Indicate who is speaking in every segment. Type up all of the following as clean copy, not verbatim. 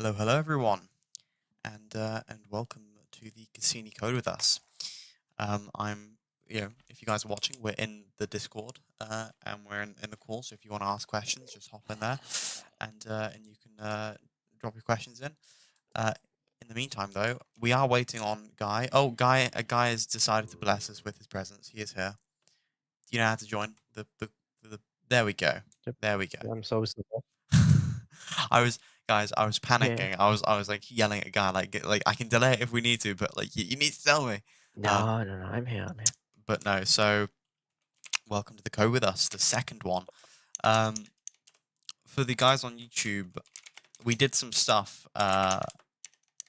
Speaker 1: Hello, everyone, and welcome to the Cassini Code with Us. I'm, if you guys are watching, we're in the Discord, and we're in the call. So if you want to ask questions, just hop in there, and you can drop your questions in. Uh, in the meantime, though, we are waiting on Guy. Oh, a guy has decided to bless us with his presence. He is here. Do you know how to join the? There we go.
Speaker 2: Yep.
Speaker 1: There we go.
Speaker 2: I'm so simple.
Speaker 1: I was I was
Speaker 2: Yeah.
Speaker 1: panicking. I was like yelling at a guy like I can delay it if we need to, but like you need to tell me. Um,
Speaker 2: No. I'm here. I'm here.
Speaker 1: but no. So welcome to the code with us, the second one. Um, for the guys on YouTube, we did some stuff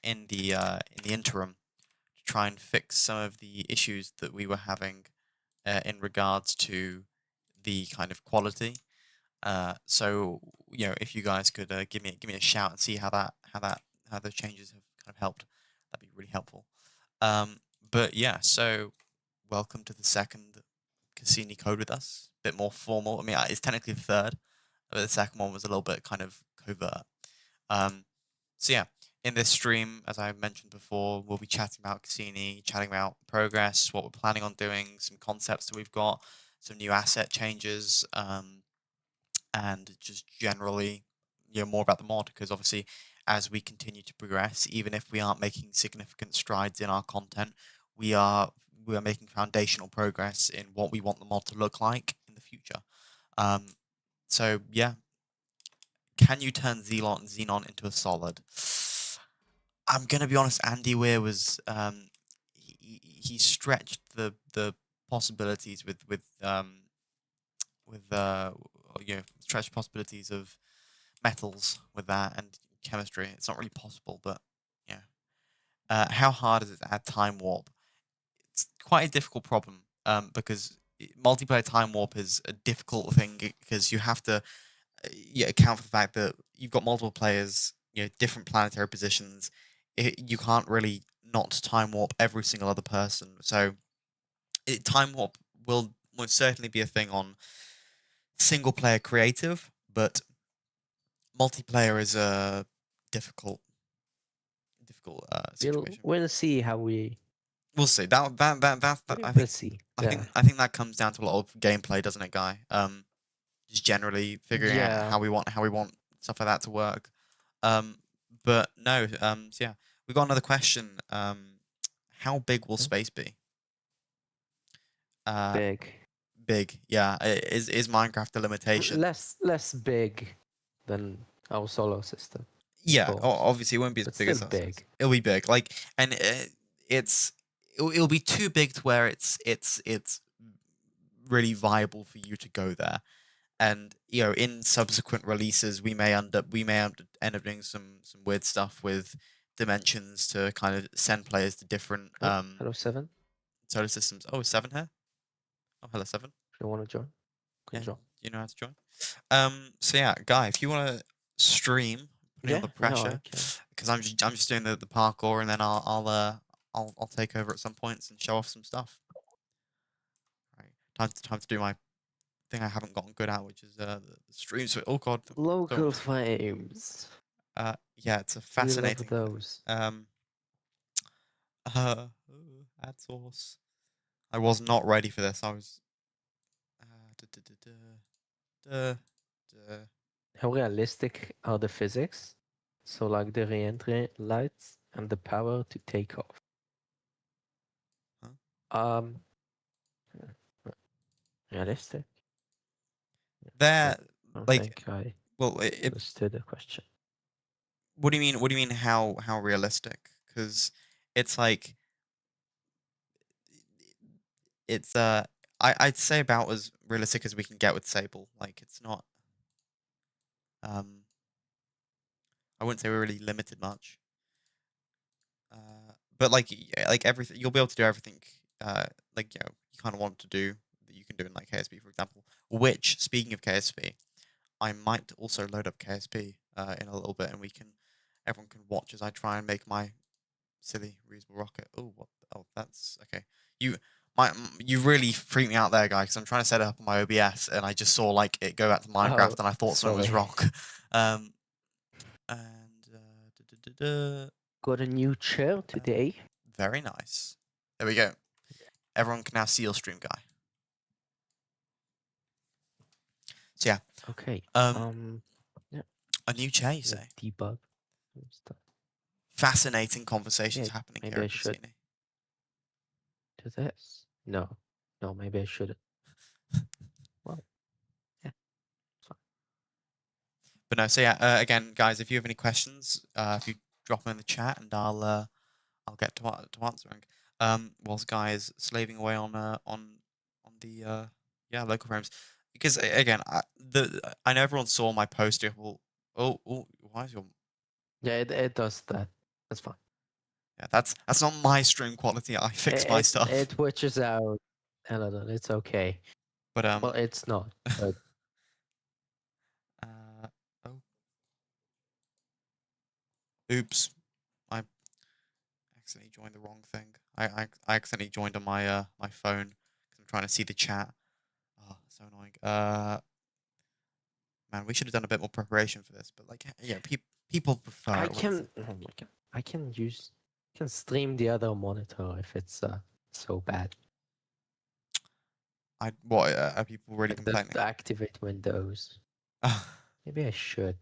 Speaker 1: in the interim to try and fix some of the issues that we were having in regards to the kind of quality. So if you guys could give me a shout and see how those changes have kind of helped, that'd be really helpful. But yeah, so welcome to the second Cassini Code with us. A bit more formal. I mean, it's technically the third, but the second one was a little bit kind of covert. Um, so yeah, in this stream, as I mentioned before, we'll be chatting about Cassini, chatting about progress, what we're planning on doing, some concepts that we've got, some new asset changes. And just generally, more about the mod, because obviously, as we continue to progress, even if we aren't making significant strides in our content, we are making foundational progress in what we want the mod to look like in the future. Um, so yeah, can you turn Xenon into a solid? I'm gonna be honest. Andy Weir was he stretched the possibilities with stretched possibilities of metals with that and chemistry. It's not really possible, but yeah. How hard is it to add time warp? It's quite a difficult problem because multiplayer time warp is a difficult thing because you have to account for the fact that you've got multiple players, different planetary positions. You can't really not time warp every single other person. So time warp will most certainly be a thing on single player creative, but multiplayer is a difficult situation.
Speaker 2: We'll see how we.
Speaker 1: We'll see. That
Speaker 2: We'll see.
Speaker 1: I think that comes down to a lot of gameplay, doesn't it, Guy? Just generally figuring out
Speaker 2: Yeah.
Speaker 1: how we want stuff like that to work. But no. So yeah, we got another question. How big will space be?
Speaker 2: Big.
Speaker 1: Big. Yeah. Is Minecraft a limitation?
Speaker 2: Less big than our solar system.
Speaker 1: Yeah, obviously it won't be as big as us.
Speaker 2: Big.
Speaker 1: It'll be big, like, and it'll be too big to where it's really viable for you to go there. And in subsequent releases, we may end up doing some weird stuff with dimensions to kind of send players to different
Speaker 2: Hello, Seven.
Speaker 1: solar systems. Oh, Seven here. Oh, hello, Seven.
Speaker 2: If you want to join,
Speaker 1: Join. You know how to join. So yeah, Guy, if you want to stream. Putting on the pressure, because I'm just doing the parkour, and then I'll take over at some points and show off some stuff. Right, time to do my thing I haven't gotten good at, which is the streams. Oh god,
Speaker 2: local frames.
Speaker 1: Yeah, it's a fascinating.
Speaker 2: We love those.
Speaker 1: Ad source. I was not ready for this. I was.
Speaker 2: How realistic are the physics? So like the re-entry lights and the power to take off.
Speaker 1: Huh?
Speaker 2: Realistic.
Speaker 1: That like
Speaker 2: I
Speaker 1: it
Speaker 2: understood the question.
Speaker 1: What do you mean? What do you mean? How realistic? Because it's like it's I'd say about as realistic as we can get with Sable. Like it's not. I wouldn't say we're really limited much. But like everything, you'll be able to do everything. Like you kind of want to do that you can do in like KSP, for example. Which, speaking of KSP, I might also load up KSP in a little bit, and everyone can watch as I try and make my silly reusable rocket. Oh, what? Oh, that's okay. You really freaked me out there, guy, because I'm trying to set it up on my OBS, and I just saw like it go back to Minecraft, and I thought something was wrong. And
Speaker 2: Got a new chair today.
Speaker 1: Very nice. There we go. Everyone can now see your stream, guy. So yeah,
Speaker 2: Okay. Yeah.
Speaker 1: a new chair, you say?
Speaker 2: Debug stuff.
Speaker 1: Fascinating conversations
Speaker 2: Yeah,
Speaker 1: happening
Speaker 2: maybe
Speaker 1: here
Speaker 2: I
Speaker 1: at
Speaker 2: should
Speaker 1: Cassini.
Speaker 2: do this. No, maybe I shouldn't. Well, yeah, it's fine.
Speaker 1: But no, so yeah, again, guys, if you have any questions, if you drop them in the chat, and I'll get to answering. Whilst Guy is slaving away on the local frames, because again, I know everyone saw my post. Well, why is your
Speaker 2: Yeah, it does that. That's fine.
Speaker 1: yeah? That's not my stream quality. I fix my stuff.
Speaker 2: It twitches out a little. It's okay.
Speaker 1: But
Speaker 2: Well, it's not. But
Speaker 1: oh, oops, I accidentally joined the wrong thing. I accidentally joined on my my phone because I'm trying to see the chat. Oh, so annoying. Man, we should have done a bit more preparation for this. But like, yeah, people prefer
Speaker 2: I
Speaker 1: it when it's
Speaker 2: can. Oh my god! I can stream the other monitor if it's so bad.
Speaker 1: what are people really
Speaker 2: Like
Speaker 1: complaining?
Speaker 2: to activate Windows. Maybe I should.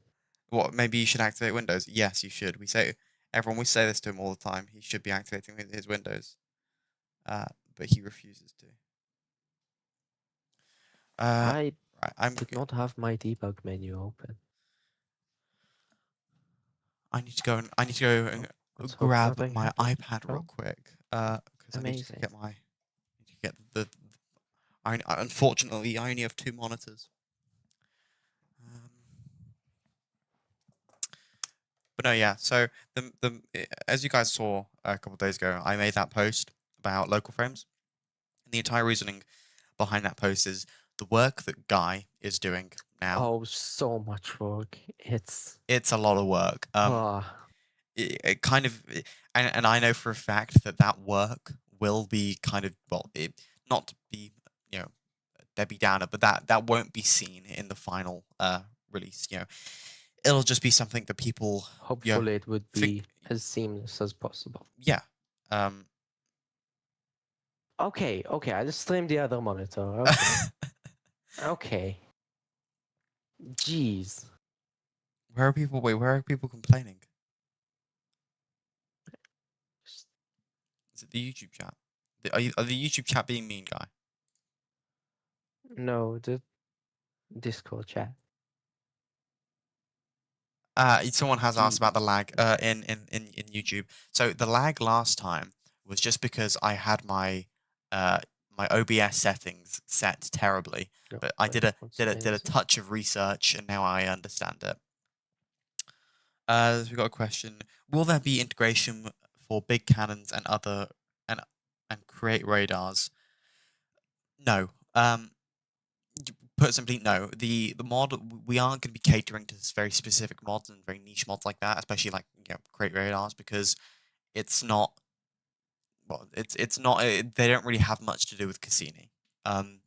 Speaker 1: What? Maybe you should activate Windows. Yes, you should. We say this to him all the time. He should be activating his Windows, but he refuses to.
Speaker 2: I
Speaker 1: Right,
Speaker 2: did not have my debug menu open.
Speaker 1: I need to go and
Speaker 2: Let's hope
Speaker 1: grab
Speaker 2: nothing
Speaker 1: my
Speaker 2: happens.
Speaker 1: iPad real
Speaker 2: Oh,
Speaker 1: quick. Because I need to
Speaker 2: amazing.
Speaker 1: get the. Unfortunately, I only have 2 monitors. But no, yeah. So as you guys saw a couple of days ago, I made that post about local frames, and the entire reasoning behind that post is the work that Guy is doing now.
Speaker 2: Oh, so much work. It's
Speaker 1: a lot of work.
Speaker 2: ah.
Speaker 1: It kind of, and I know for a fact that work will be kind of not to be Debbie Downer, but that won't be seen in the final release. It'll just be something that people
Speaker 2: Hopefully it would
Speaker 1: think,
Speaker 2: be as seamless as possible.
Speaker 1: yeah.
Speaker 2: Okay, I just streamed the other monitor. Okay. Okay. Jeez.
Speaker 1: Where are people? Wait, where are people complaining? Is it the YouTube chat? Are the YouTube chat being mean, Guy?
Speaker 2: No, the Discord chat.
Speaker 1: Someone has asked about the lag in YouTube. So the lag last time was just because I had my my OBS settings set terribly,
Speaker 2: No,
Speaker 1: but I did a
Speaker 2: what's
Speaker 1: touch of research and now I understand it. So we got a question: will there be integration for big cannons and other and create radars? No. Put simply, no. The mod, we aren't going to be catering to this very specific mods and very niche mods like that, especially like create radars, because it's not. Well, it's not. They don't really have much to do with Cassini. And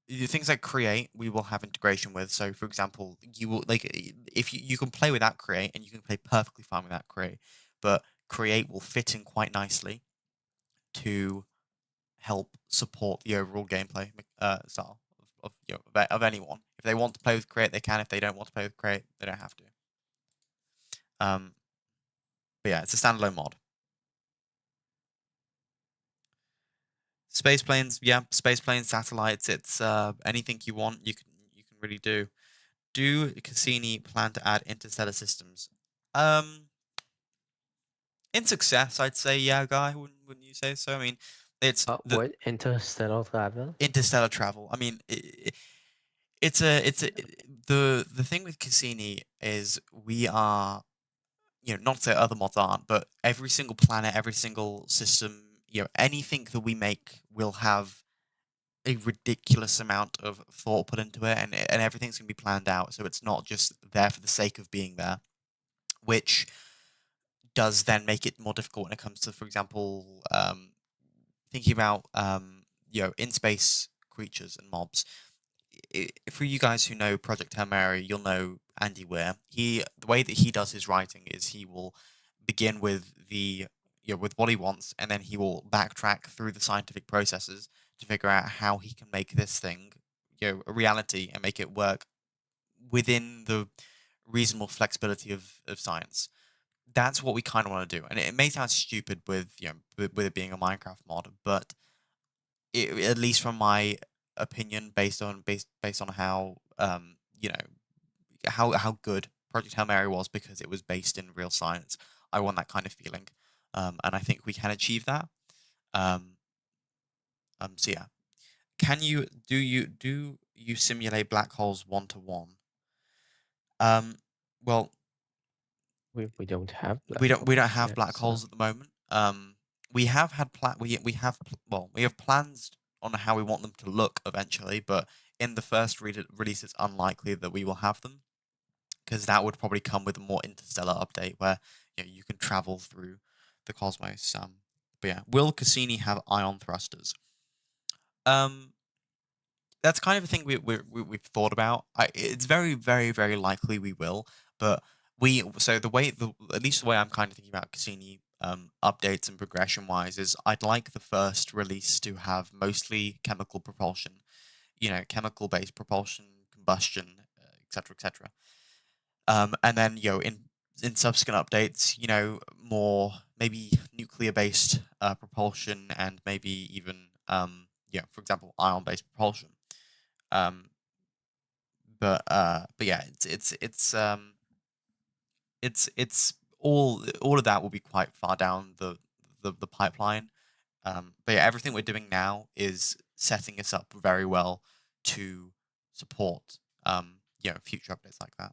Speaker 1: the things like create, we will have integration with. So, for example, you will like if you can play without create, and you can play perfectly fine without create, but create will fit in quite nicely to help support the overall gameplay style of anyone. If they want to play with create, they can. If they don't want to play with create, they don't have to. But yeah, it's a standalone mod. Space planes, yeah, space planes, satellites. It's anything you want. You can really do. Do Cassini plan to add interstellar systems? In success, I'd say yeah, Guy. Wouldn't you say so? I mean, it's
Speaker 2: what? Interstellar travel?
Speaker 1: Interstellar travel. I mean, it's the thing with Cassini is we are not to say other mods aren't, but every single planet, every single system, anything that we make will have a ridiculous amount of thought put into it, and everything's gonna be planned out. So it's not just there for the sake of being there, which does then make it more difficult when it comes to, for example, thinking about in space creatures and mobs. For you guys who know Project Hail Mary, you'll know Andy Weir, the way that he does his writing is he will begin with with what he wants, and then he will backtrack through the scientific processes to figure out how he can make this thing a reality and make it work within the reasonable flexibility of science. That's what we kind of want to do, and it may sound stupid with with it being a Minecraft mod, but at least from my opinion, based on how how good Project Hail Mary was because it was based in real science. I want that kind of feeling, and I think we can achieve that. Um, so yeah, do you simulate black holes 1-to-1? Um, well,
Speaker 2: We don't have black
Speaker 1: we don't
Speaker 2: holes
Speaker 1: have
Speaker 2: yet,
Speaker 1: black
Speaker 2: so
Speaker 1: holes at the moment. We have had we have plans on how we want them to look eventually, but in the first release, it's unlikely that we will have them because that would probably come with a more interstellar update where you can travel through the cosmos. But yeah, will Cassini have ion thrusters? Um, that's kind of a thing we've thought about. It's very, very, very likely we will, but at least the way I'm kind of thinking about Cassini updates and progression wise is I'd like the first release to have mostly chemical propulsion, chemical based propulsion, combustion, etc., etc. And then in subsequent updates, more maybe nuclear based propulsion and maybe even for example, ion based propulsion. Um, but yeah, it's all of that will be quite far down the pipeline. But yeah, everything we're doing now is setting us up very well to support future updates like that.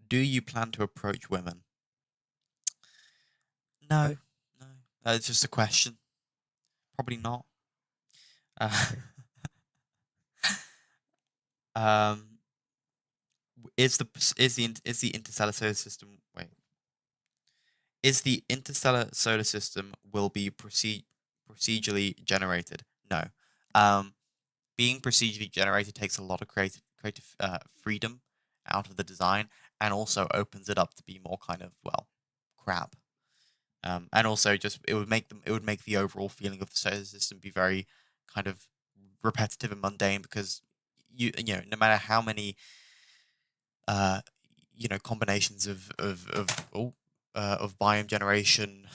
Speaker 1: Do you plan to approach women? No,
Speaker 2: what?
Speaker 1: no. It's just a question. Probably not. Uh,
Speaker 2: Okay.
Speaker 1: um, is the interstellar solar system wait is the interstellar solar system will be procedurally generated? No. Um, being procedurally generated takes a lot of creative freedom out of the design, and also opens it up to be more kind of crap. And also just it would make the overall feeling of the solar system be very kind of repetitive and mundane because no matter how many uh, combinations of biome generation,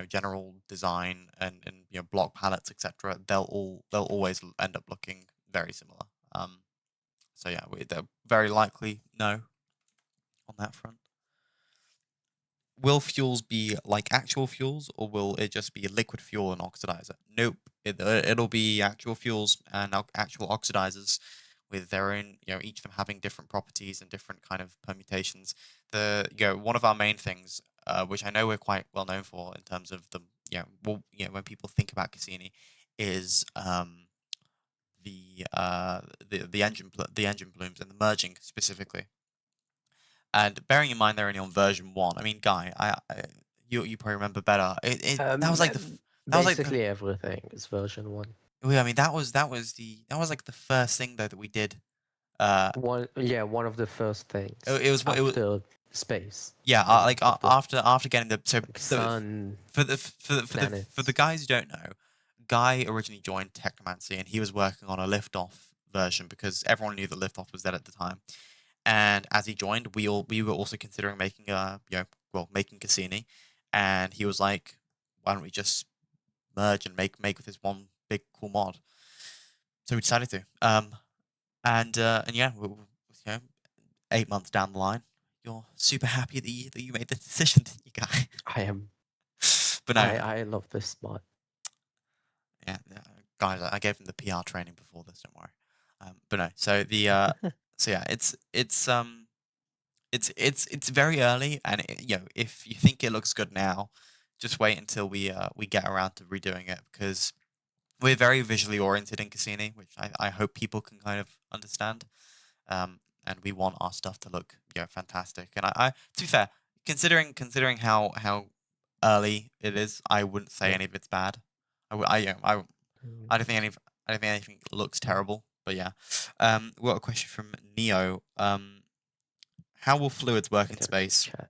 Speaker 1: general design and block palettes, etc. They'll always end up looking very similar. So yeah, they're very likely no on that front. Will fuels be like actual fuels, or will it just be a liquid fuel and oxidizer? Nope. It'll be actual fuels and actual oxidizers with their own, each of them having different properties and different kind of permutations. One of our main things, which I know we're quite well known for in terms of when people think about Cassini, is the engine blooms and the merging specifically. And bearing in mind they're only on version 1, I mean, Guy, you probably remember better. That was like that was like the
Speaker 2: Basically everything is version 1.
Speaker 1: well, I mean that was like the first thing though that we did. Uh,
Speaker 2: One of the first things
Speaker 1: it was
Speaker 2: after space
Speaker 1: yeah,
Speaker 2: and after
Speaker 1: after getting
Speaker 2: like
Speaker 1: the
Speaker 2: sun,
Speaker 1: for the
Speaker 2: planets.
Speaker 1: guys who don't know, Guy originally joined Technomancy and he was working on a liftoff version because everyone knew that liftoff was dead at the time. And as he joined, we were also considering making making Cassini, and he was like, "Why don't we just merge and make with this one big cool mod?" So we decided to. And yeah, 8 months down the line, you're super happy that you made the decision, didn't you, Guy?
Speaker 2: I am.
Speaker 1: But no,
Speaker 2: I love this mod.
Speaker 1: yeah, guys, I gave him the PR training before this. Don't worry. But no, so yeah, it's very early, and if you think it looks good now, just wait until we get around to redoing it because we're very visually oriented in Cassini, which I hope people can kind of understand. And we want our stuff to look fantastic. And I to be fair, considering how early it is, I wouldn't say
Speaker 2: Yeah.
Speaker 1: any of it's bad. I w- I, you know, I
Speaker 2: Mm,
Speaker 1: I don't think any I don't think anything looks terrible. But yeah, we got a question from Neo. How will fluids work in
Speaker 2: Enter the
Speaker 1: space?
Speaker 2: chat.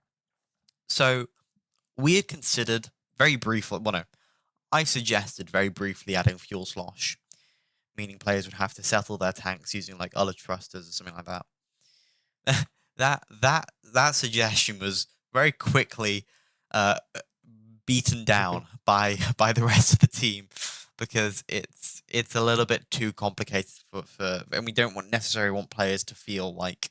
Speaker 1: So we had considered very briefly. Well, no, I suggested very briefly adding fuel slosh, meaning players would have to settle their tanks using like ullage thrusters or something like that. that suggestion was very quickly uh, beaten down by the rest of the team because it's a little bit too complicated for and we don't necessarily want players to feel like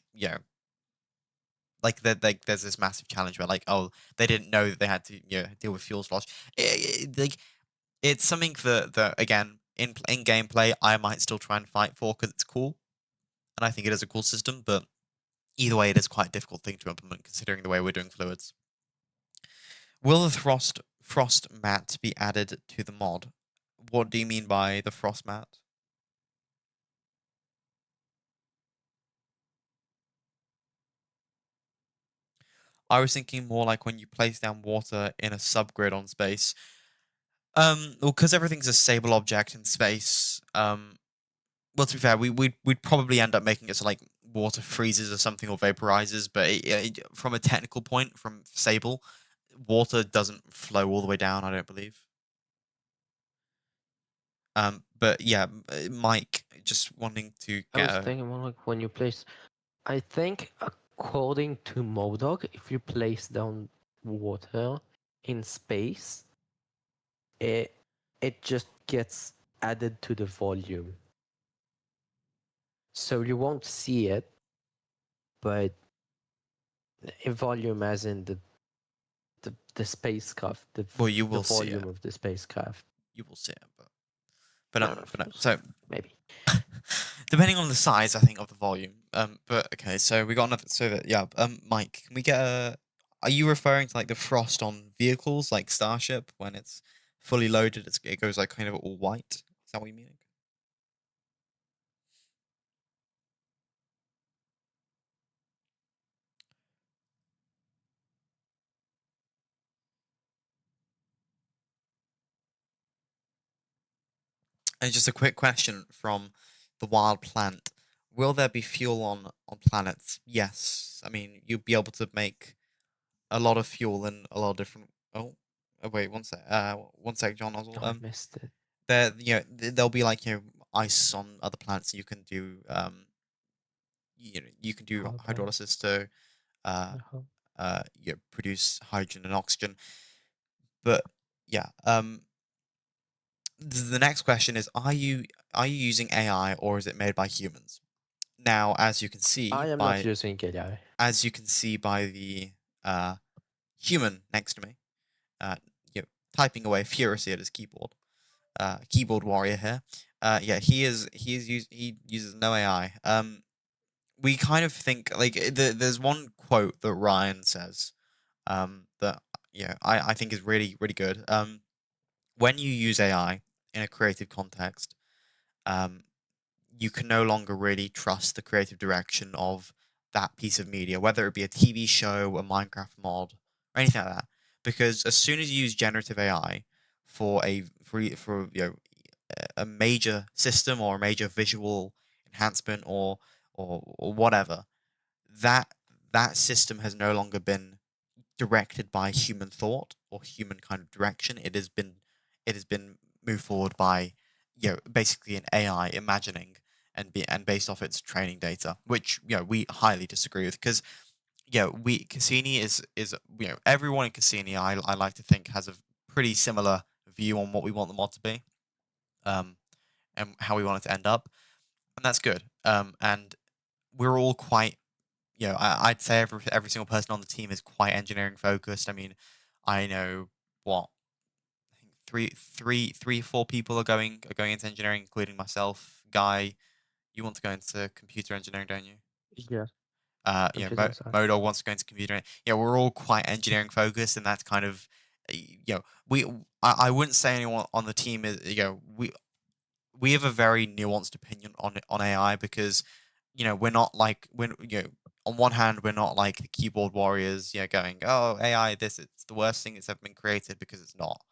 Speaker 1: like that like there's this massive challenge where like oh they didn't know that they had to deal with fuel slosh. Like it's something that again in gameplay I might still try and fight for because it's cool and I think it is a cool system, but either way, it is quite a difficult thing to implement considering the way we're doing fluids. Will the frost mat be added to the mod? What do you mean by the frost mat? I was thinking more like when you place down water in a subgrid on space. Well, because everything's a stable object in space. Well, to be fair, we'd probably end up making it so like water freezes or something or vaporizes. But from a technical point, from stable, water doesn't flow all the way down. I don't believe. But yeah, Mike, just wanting to
Speaker 2: I
Speaker 1: get
Speaker 2: was
Speaker 1: a.
Speaker 2: thinking more like when you place. I think according to Modog, if you place down water in space, it just gets added to the volume. So you won't see it, but in volume as in the spacecraft,
Speaker 1: Well, you
Speaker 2: the
Speaker 1: will see it.
Speaker 2: volume of the spacecraft.
Speaker 1: You will see it,
Speaker 2: I don't know
Speaker 1: but no.
Speaker 2: if
Speaker 1: So
Speaker 2: maybe.
Speaker 1: depending on the size, I think of the volume. But okay, so we got another. So that yeah. Mike, can we get a? Are you referring to like the frost on vehicles, like Starship, when it's fully loaded, it goes like kind of all white? Is that what you mean? And just a quick question from the wild plant: will there be fuel on planets? Yes. I mean, you'll be able to make a lot of fuel in a lot of different. Oh, wait, one sec. One sec, John Oswald.
Speaker 2: Oh, I missed it.
Speaker 1: There, there'll be like ice on other planets. You can do you can do
Speaker 2: How about
Speaker 1: hydrolysis to uh
Speaker 2: no?
Speaker 1: produce hydrogen and oxygen. But yeah, the next question is: are you using AI or is it made by humans? Now,
Speaker 2: I am not using AI.
Speaker 1: as you can see by the uh human next to me, uh, you know, typing away furiously at his keyboard. Keyboard warrior here. Yeah, he uses no AI. We kind of think like there's one quote that Ryan says, that I think is really really good. When you use AI in a creative context, um, you can no longer really trust the creative direction of that piece of media, whether it be a TV show, a Minecraft mod, or anything like that. Because as soon as you use generative AI for a major system or a major visual enhancement or whatever, that that system has no longer been directed by human thought or human kind of direction. It has been moved forward by basically an AI imagining and based off its training data, which we highly disagree with because we Cassini is everyone in Cassini I like to think has a pretty similar view on what we want the mod to be, um, and how we want it to end up, and that's good. And we're all quite I'd say every single person on the team is quite engineering focused. I mean, I know what I think three, 4 people are going into engineering, including myself. Guy, you want to go into computer engineering, don't you?
Speaker 2: Yeah,
Speaker 1: Mo
Speaker 2: computer science.
Speaker 1: Modo wants to go into computer. Yeah, we're all quite engineering focused, and that's kind of we. I wouldn't say anyone on the team is we have a very nuanced opinion on AI because we're not like when on one hand we're not like the keyboard warriors going, oh, AI, this, it's the worst thing that's ever been created, because it's not.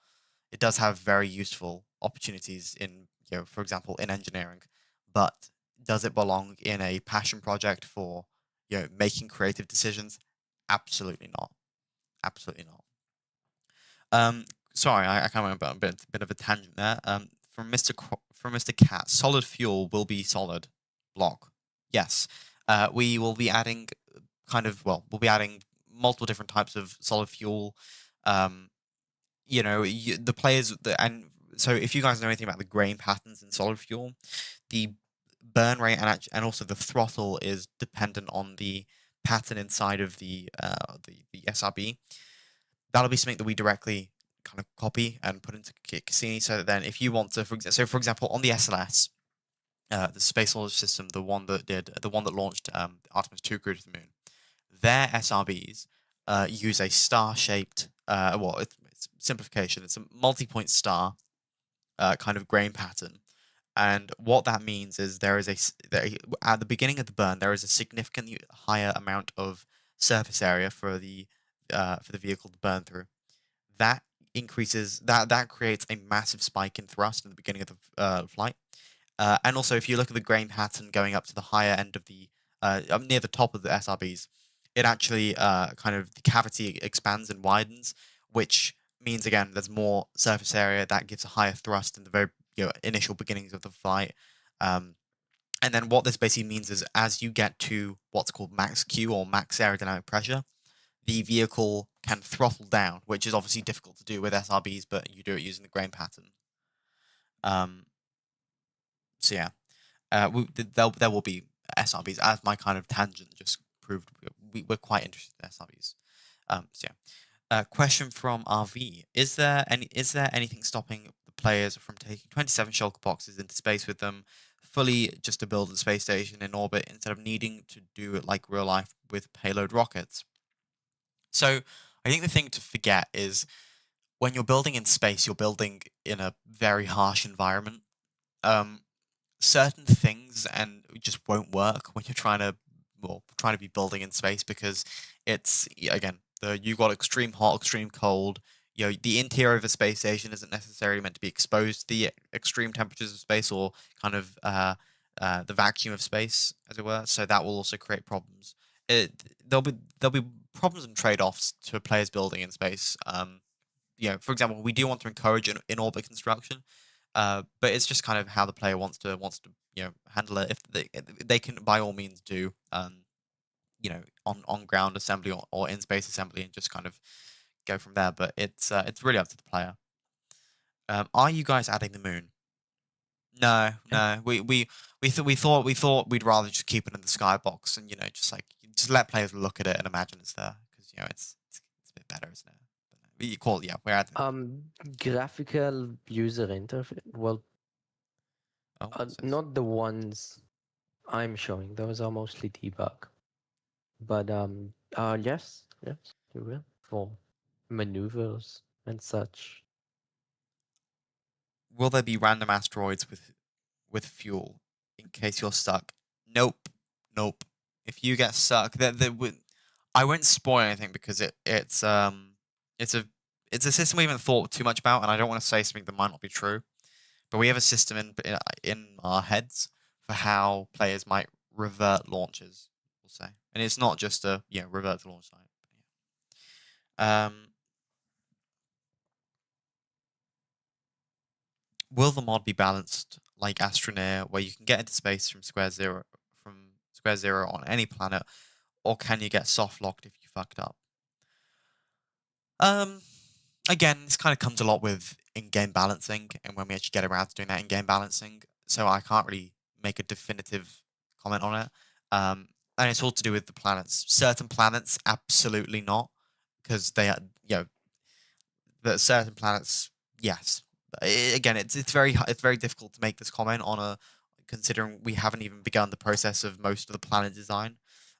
Speaker 1: It does have very useful opportunities in for example in engineering, but Does it belong in a passion project for, making creative decisions? Absolutely not. Absolutely not. Sorry, I kind of went a bit of a tangent there. From Mr. Cat, solid fuel will be solid block. Yes, we will be adding we'll be adding multiple different types of solid fuel. Um, the players, and so if you guys know anything about the grain patterns in solid fuel, the burn rate and also the throttle is dependent on the pattern inside of the SRB. That'll be something that we directly kind of copy and put into Cassini, so that then if you want to, for example, on the SLS, the Space Launch System, the one that launched Artemis 2 crew to the moon, their SRBs use a star-shaped, it's simplification. It's a multi-point star kind of grain pattern, and what that means is at the beginning of the burn there is a significantly higher amount of surface area for the vehicle to burn through. That that creates a massive spike in thrust in the beginning of the flight. And also, if you look at the grain pattern going up to the higher end of near the top of the SRBs, it actually kind of the cavity expands and widens, which means again there's more surface area that gives a higher thrust in the very initial beginnings of the flight. And then what this basically means is as you get to what's called max Q or max aerodynamic pressure, the vehicle can throttle down, which is obviously difficult to do with SRBs, but you do it using the grain pattern. So yeah, there will be SRBs, as my kind of tangent just proved. We're quite interested in SRBs. So yeah. Question from RV: Is there anything stopping the players from taking 27 shulker boxes into space with them, fully just to build a space station in orbit instead of needing to do it like real life with payload rockets? So I think the thing to forget is when you're building in space, you're building in a very harsh environment. Um, Certain things and just won't work when you're trying to be building in space, because it's again you've got extreme hot, extreme cold. The interior of a space station isn't necessarily meant to be exposed to the extreme temperatures of space or kind of the vacuum of space, as it were. So that will also create problems. There'll be problems and trade-offs to players building in space. For example, we do want to encourage in orbit construction, but it's just kind of how the player wants to handle it. If they can by all means do on ground assembly or in space assembly and just kind of go from there. But it's really up to the player. Are you guys adding the moon? No, no. We thought we'd rather just keep it in the skybox and just let players look at it and imagine it's there, because it's a bit better, isn't it? But you call it, yeah. We're adding.
Speaker 2: Graphical user interface. Well,
Speaker 1: Oh, what's this?
Speaker 2: not the ones I'm showing. Those are mostly debug. But yes, you will for maneuvers and such.
Speaker 1: Will there be random asteroids with fuel in case you're stuck? Nope, nope. If you get stuck, I won't spoil anything because it's it's a system we haven't thought too much about, and I don't want to say something that might not be true. But we have a system in our heads for how players might revert launches, we'll say, and it's not just a revert to launch site. Will the mod be balanced like Astroneer, where you can get into space from square zero on any planet, or can you get soft locked if you fucked up? Again, this kind of comes a lot with in-game balancing, and when we actually get around to doing that in-game balancing, so I can't really make a definitive comment on it. And it's all to do with the planets. Certain planets, absolutely not, because they are, but certain planets, yes. Again, it's very difficult to make this comment considering we haven't even begun the process of most of the planet design.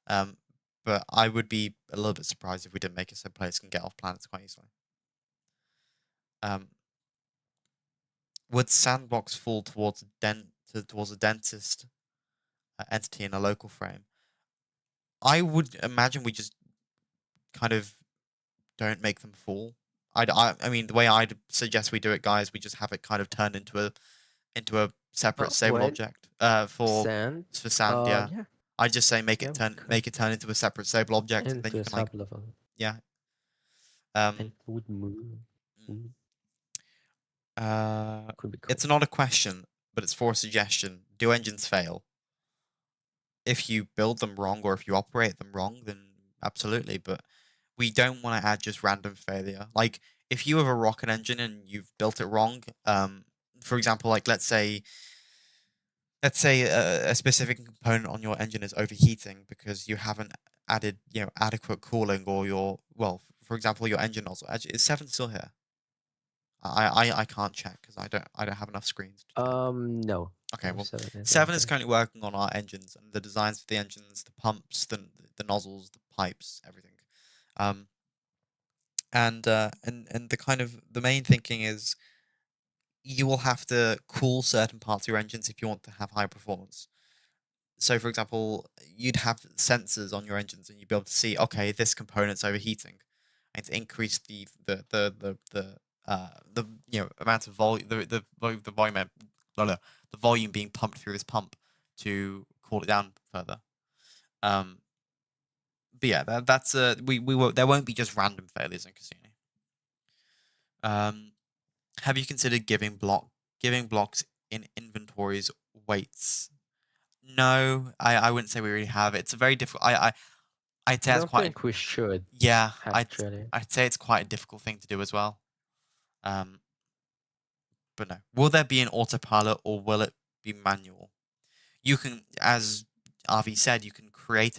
Speaker 1: But I would be a little bit surprised if we didn't make it so players can get off planets quite easily. Would Sandbox fall towards a dentist entity in a local frame? I would imagine we just kind of don't make them fall. I mean, the way I'd suggest we do it, guys, we just have it kind of turned into a separate stable
Speaker 2: Well,
Speaker 1: object
Speaker 2: sand.
Speaker 1: for sand. Yeah,
Speaker 2: Yeah,
Speaker 1: I just say
Speaker 2: yeah, we could.
Speaker 1: make it turn into a separate stable object, and then
Speaker 2: Into
Speaker 1: you
Speaker 2: a
Speaker 1: can like
Speaker 2: sub level.
Speaker 1: yeah.
Speaker 2: And
Speaker 1: Um,
Speaker 2: it would move.
Speaker 1: mm,
Speaker 2: Ooh,
Speaker 1: uh,
Speaker 2: could be cool.
Speaker 1: it's not a question, but it's for a suggestion. Do engines fail? If you build them wrong or if you operate them wrong, then absolutely. But we don't want to add just random failure. Like if you have a rocket engine and you've built it wrong, for example, like let's say a specific component on your engine is overheating because you haven't added adequate cooling, or for example, your engine nozzle. Actually, is 7 still here? I can't check because I don't have enough screens to check.
Speaker 2: No.
Speaker 1: Okay,
Speaker 2: No,
Speaker 1: well,
Speaker 2: 7 is
Speaker 1: 7 is
Speaker 2: okay.
Speaker 1: currently working on our engines and the designs for the engines, the pumps, the nozzles, the pipes, everything. Um, and the kind of the main thinking is you will have to cool certain parts of your engines if you want to have high performance. So, for example, you'd have sensors on your engines, and you'd be able to see, okay, this component's overheating, and to increase the amount of volume the volume the volume being pumped through this pump to cool it down further. Um, but yeah, that's we won't, there won't be just random failures in Cassini. Um, have you considered giving blocks in inventories weights? No, I wouldn't say we really have. It's a very difficult. I'd
Speaker 2: I
Speaker 1: say it's
Speaker 2: don't
Speaker 1: quite.
Speaker 2: think we should,
Speaker 1: Yeah,
Speaker 2: actually.
Speaker 1: I'd say it's quite a difficult thing to do as well. Um, but no. Will there be an autopilot or will it be manual? You can, as Avi said, you can create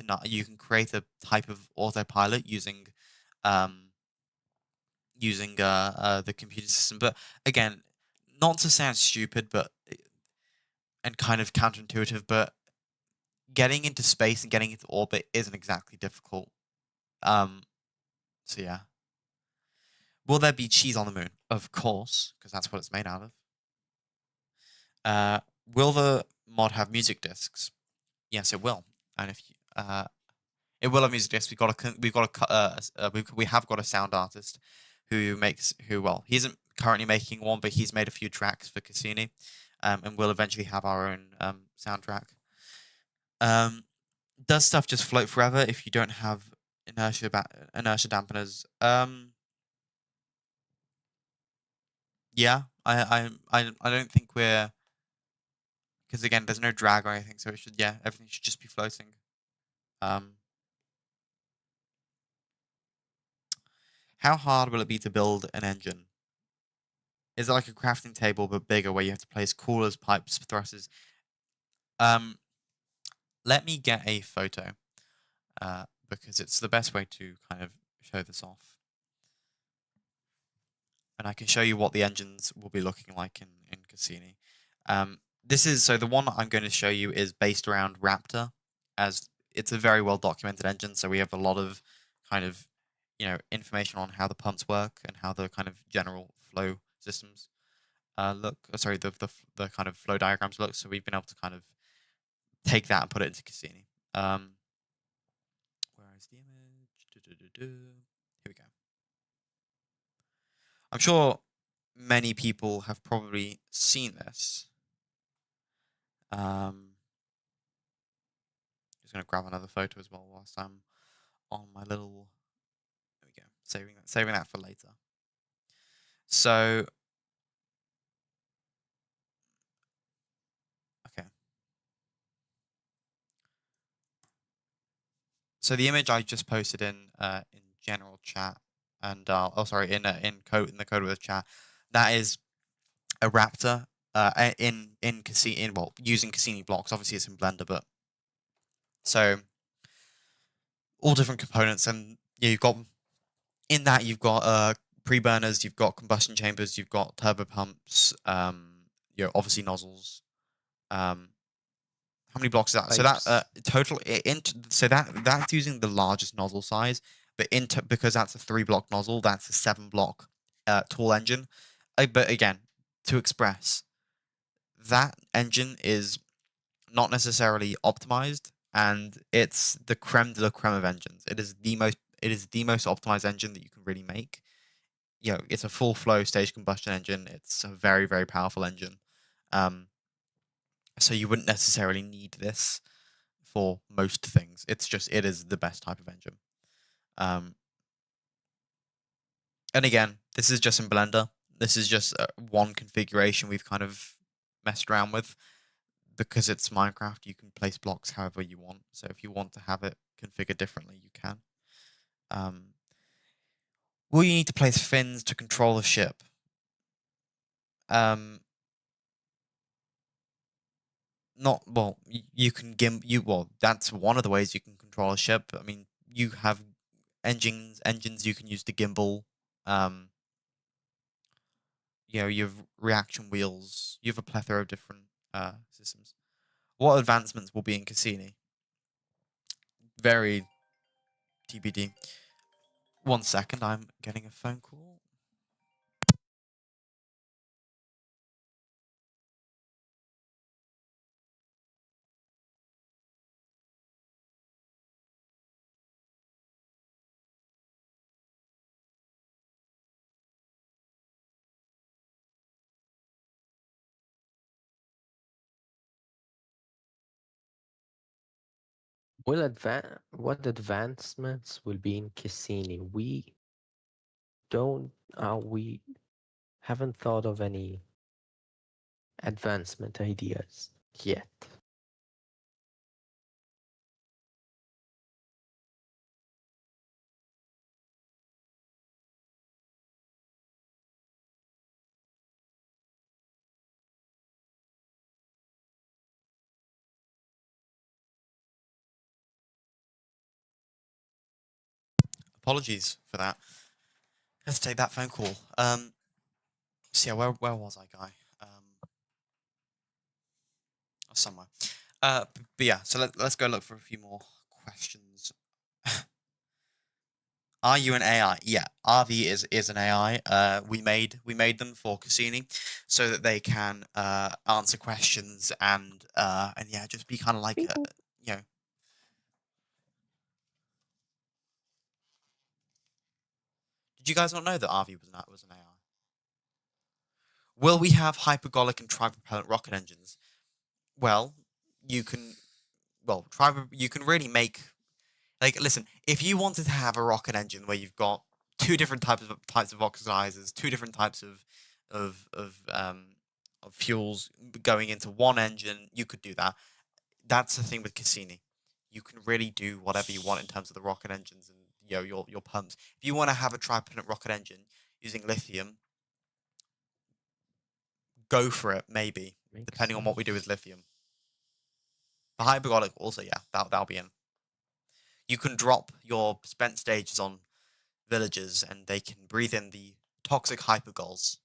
Speaker 1: a type of autopilot um, using the computer system. But again, not to sound stupid, but and kind of counterintuitive, but getting into space and getting into orbit isn't exactly difficult. Um, so yeah. Will there be cheese on the moon? Of course, because that's what it's made out of. Will the mod have music discs? Yes, it will. And if you, it will have music discs. We have got a sound artist he isn't currently making one, but he's made a few tracks for Cassini, and we'll eventually have our own soundtrack. Does stuff just float forever if you don't have inertia dampeners? Yeah, I don't think we're because again, there's no drag or anything, so everything should just be floating. Um, how hard will it be to build an engine? Is it like a crafting table but bigger, where you have to place coolers, pipes, thrusters? Um, let me get a photo, because it's the best way to kind of show this off, and I can show you what the engines will be looking like in Cassini. This is so the one I'm going to show you is based around Raptor, as it's a very well documented engine. So we have a lot of kind of information on how the pumps work and how the kind of general flow systems look. Sorry, the kind of flow diagrams look. So we've been able to kind of take that and put it into Cassini. Where is the image? Here we go. I'm sure many people have probably seen this. Just gonna grab another photo as well whilst I'm on my little. There we go. Saving that for later. So okay. So the image I just posted in general chat and in the code with chat, that is a Raptor in Cassini using Cassini blocks. Obviously it's in Blender, but so all different components, and you've got in that you've got pre-burners, you've got combustion chambers, you've got turbo pumps, obviously nozzles. How many blocks is that? So that
Speaker 2: Pipes.
Speaker 1: total so that's using the largest nozzle size, but because that's a 3 block nozzle, that's a 7 block tall engine. But again, to express that engine is not necessarily optimized, and it's the creme de la creme of engines. It is the most optimized engine that you can really make. It's a full flow stage combustion engine. It's a very very powerful engine. Um, So you wouldn't necessarily need this for most things. It is the best type of engine. Um, and again, this is just in Blender. This is just one configuration we've kind of messed around with. Because it's Minecraft, you can place blocks however you want. So if you want to have it configured differently, you can. Will you need to place fins to control the ship? Not well. You can well. That's one of the ways you can control a ship. I mean, you have engines you can use to gimbal. Um, you have reaction wheels. You have a plethora of different systems. What advancements will be in Cassini? Very TBD. 1 second, I'm getting a phone call.
Speaker 2: What advancements will be in Cassini? We haven't thought of any advancement ideas yet.
Speaker 1: Apologies for that. Let's take that phone call. So yeah, where was I, guy? Somewhere. But yeah, so let's go look for a few more questions. Are you an AI? Yeah, RV is an AI. We made them for Cassini, so that they can answer questions and yeah, just be kind of like you know. Did you guys not know that RV was an AI? Will we have hypergolic and tripropellant rocket engines? Well, you can. Well, you can really make. Like, listen, if you wanted to have a rocket engine where you've got two different types of oxidizers, two different types of of um of fuels going into one engine, you could do that. That's the thing with Cassini. You can really do whatever you want in terms of the rocket engines and your pumps. If you want to have a tripolent rocket engine using lithium, go for it. Maybe
Speaker 2: Makes
Speaker 1: depending on what we do
Speaker 2: sense.
Speaker 1: with lithium. The hypergolic also, yeah, that'll be in. You can drop your spent stages on villagers and they can breathe in the toxic hypergols.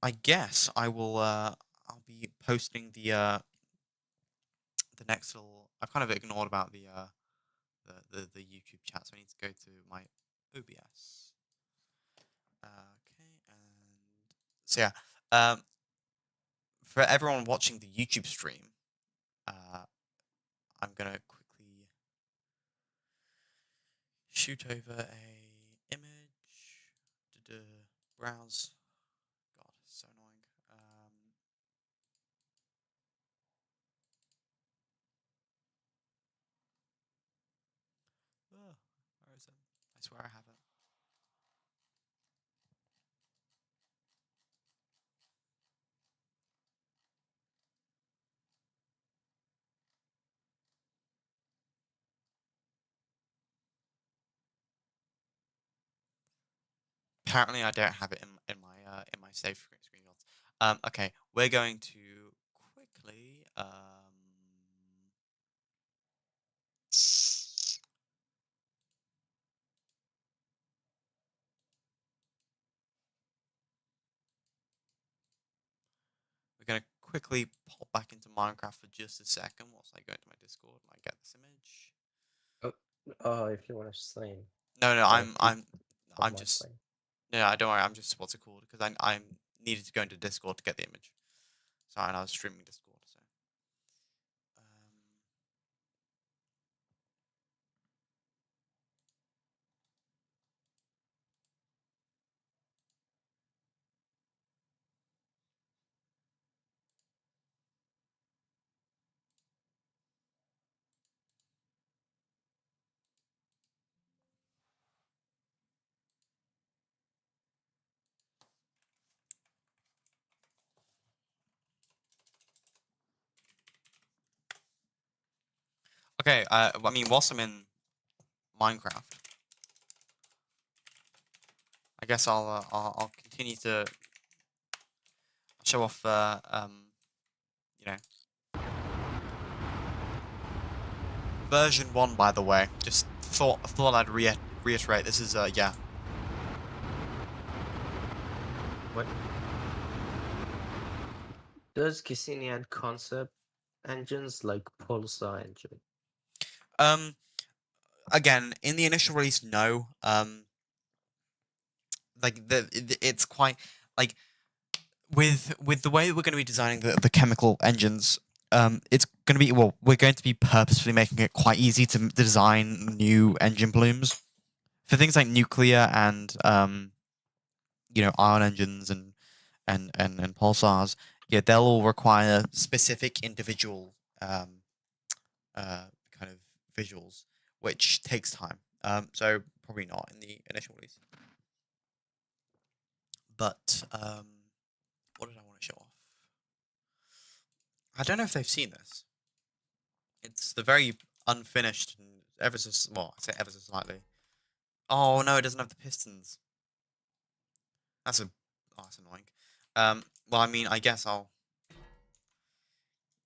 Speaker 1: I guess I'll be posting the next little. I've kind of ignored about the YouTube chat, so I need to go to my OBS. Okay, and so yeah, for everyone watching the YouTube stream, I'm gonna quickly shoot over a image. Browse. God, so annoying. Where is it? I swear I have it. Apparently, I don't have it in my save screenshots. Okay, we're going to quickly we're gonna quickly pop back into Minecraft for just a second whilst I go into my Discord and I get this image.
Speaker 2: If you want to stream
Speaker 1: No, no,
Speaker 2: a few of
Speaker 1: I'm
Speaker 2: my
Speaker 1: just
Speaker 2: screen.
Speaker 1: no, don't worry. I'm just what's it called? Because I needed to go into Discord to get the image. Sorry, and I was streaming Discord. So, um, Okay, I mean, whilst I'm in Minecraft, I guess I'll continue to show off you know, version 1, by the way. Just thought I'd reiterate. This is yeah.
Speaker 2: What does Cassini add concept engines like Pulsar engine?
Speaker 1: Um, again, in the initial release, no. Like it's quite like with the way that we're going to be designing the chemical engines. It's going to be well, we're going to be purposefully making it quite easy to design new engine blooms for things like nuclear and ion engines and pulsars. Yeah, they'll all require specific individual uh, kind of visuals, which takes time. So probably not in the initial release. But what did I want to show off? I don't know if they've seen this. It's the very unfinished and ever so well, I say ever so slightly. Oh no, it doesn't have the pistons. That's annoying. Well, I mean, I guess I'll.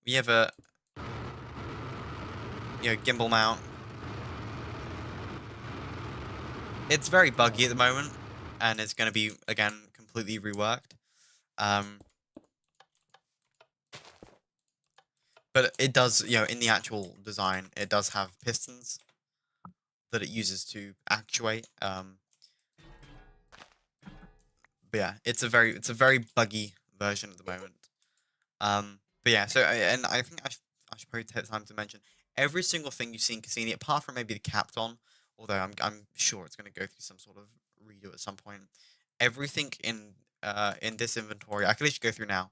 Speaker 1: We have a gimbal mount. It's very buggy at the moment, and it's going to be again completely reworked. Um, but it does, in the actual design, it does have pistons that it uses to actuate. But yeah, it's a very buggy version at the moment. But yeah, so and I think I should probably take the time to mention every single thing you see in Cassini, apart from maybe the Capton, although I'm sure it's going to go through some sort of redo at some point. Everything in this inventory, I can literally go through now.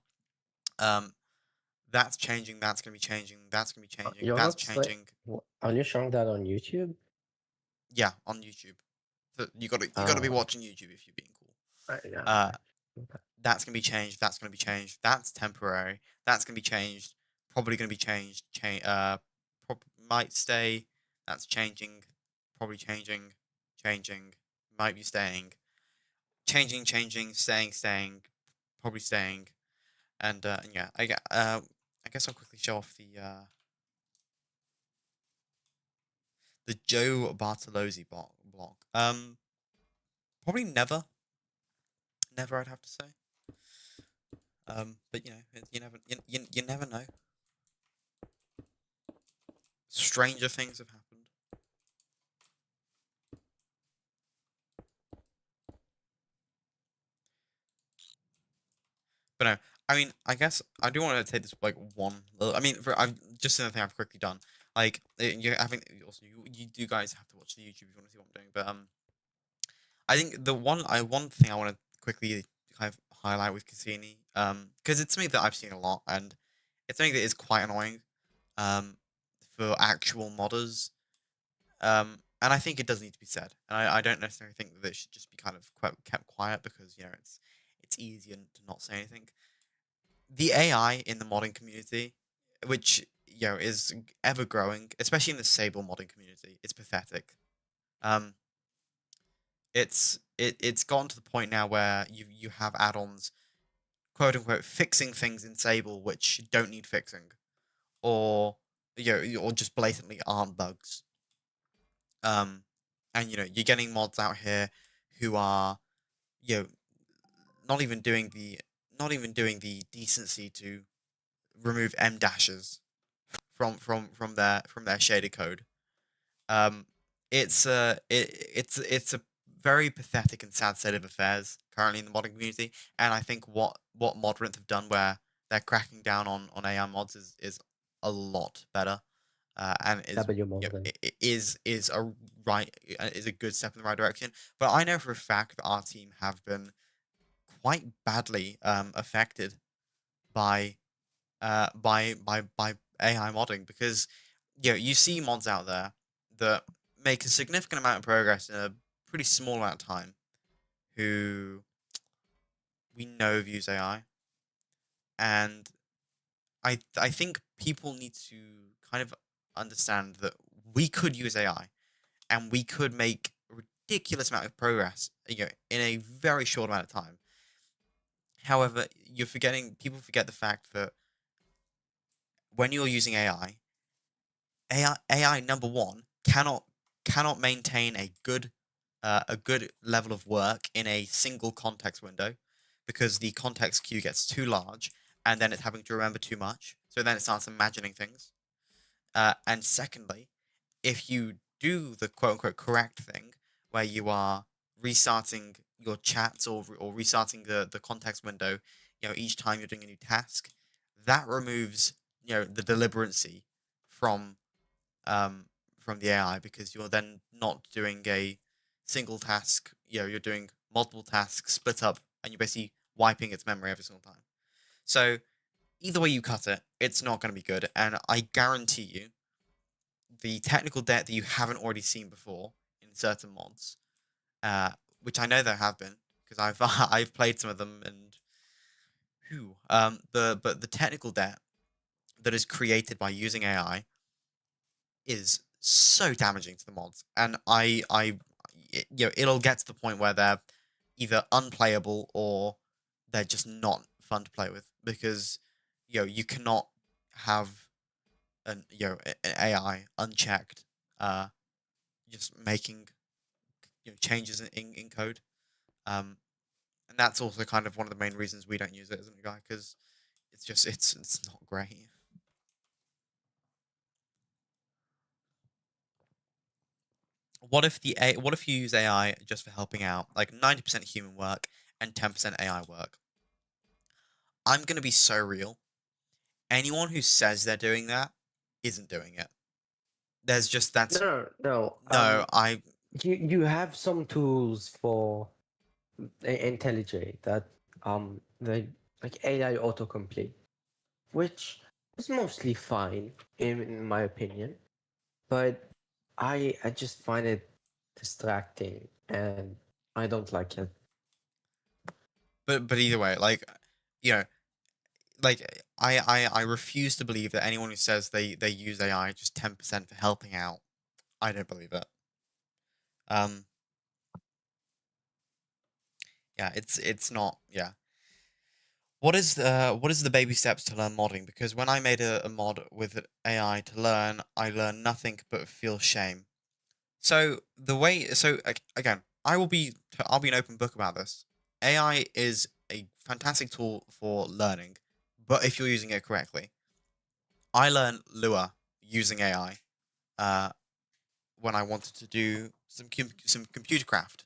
Speaker 1: Um, that's changing. That's going to be changing. That's going to be changing.
Speaker 2: You're
Speaker 1: That's
Speaker 2: not say
Speaker 1: changing.
Speaker 2: are you showing that on YouTube?
Speaker 1: Yeah, on YouTube. So you got to be
Speaker 2: Oh,
Speaker 1: watching YouTube if you're being cool.
Speaker 2: yeah.
Speaker 1: Uh,
Speaker 2: Okay.
Speaker 1: that's gonna be changed. That's gonna be changed. That's temporary. That's gonna be changed. Probably gonna be changed. Might stay. That's changing. Probably changing. Changing. Might be staying. Changing. Changing. Staying. Staying. Probably staying. And yeah, I guess I'll quickly show off the Joe Bartolozzi block. Probably never. Never, I'd have to say. But you never know. Stranger things have happened. But no, I mean, I guess I do want to take this like one. I mean, I'm just another thing I've quickly done. Like, I think also you do guys have to watch the YouTube if you want to see what I'm doing. But I think one thing I want to quickly kind of highlight with Cassini, because it's something that I've seen a lot, and it's something that is quite annoying, um, for actual modders. And I think it does need to be said. And I don't necessarily think that it should just be kind of kept quiet because it's easier to not say anything. The AI in the modding community, which is ever growing, especially in the Sable modding community, it's pathetic. Um, it's gotten to the point now where you have add-ons, quote unquote, fixing things in Sable which don't need fixing, or or just blatantly aren't bugs. Um, and you're getting mods out here who are you know not even doing the decency to remove M dashes from their shader code. Um, it's a very pathetic and sad state of affairs currently in the modding community, and I think what Modrinth have done where they're cracking down on AI mods is a lot better, and
Speaker 2: W Morgan.
Speaker 1: is a is a good step in the right direction. But I know for a fact that our team have been quite badly affected by by AI modding because you see mods out there that make a significant amount of progress in a pretty small amount of time who we know have used AI, and I think people need to kind of understand that we could use AI and we could make a ridiculous amount of progress, in a very short amount of time. However, people forget the fact that when you're using AI number one cannot maintain a good level of work in a single context window because the context queue gets too large and then it's having to remember too much. So then it starts imagining things. And secondly, if you do the quote unquote correct thing, where you are restarting your chats or restarting the context window, each time you're doing a new task, that removes the deliberacy from um from the AI because you're then not doing a single task. You're doing multiple tasks split up, and you're basically wiping its memory every single time. So either way you cut it, it's not going to be good, and I guarantee you the technical debt that you haven't already seen before in certain mods, uh, which I know there have been because I've I've played some of them, and the technical debt that is created by using AI is so damaging to the mods, and it'll get to the point where they're either unplayable or they're just not fun to play with because you cannot have an AI unchecked, uh, just making changes in code. Um, and that's also kind of one of the main reasons we don't use it, isn't it, guy? Because it's not great. What if you use AI just for helping out, like 90% human work and 10% AI work? I'm gonna be so real. Anyone who says they're doing that isn't doing it. There's just that's
Speaker 2: No.
Speaker 1: no. I
Speaker 2: You have some tools for IntelliJ that like AI autocomplete, which is mostly fine in my opinion, but I just find it distracting and I don't like it.
Speaker 1: but either way, like you know, I refuse to believe that anyone who says they use AI just 10% for helping out. I don't believe it. Um, yeah, it's not. Yeah. What is the baby steps to learn modding? Because when I made a mod with AI to learn, I learned nothing but feel shame. Again, I'll be an open book about this. AI is a fantastic tool for learning, but if you're using it correctly, I learned Lua using AI uh, when I wanted to do some computer craft.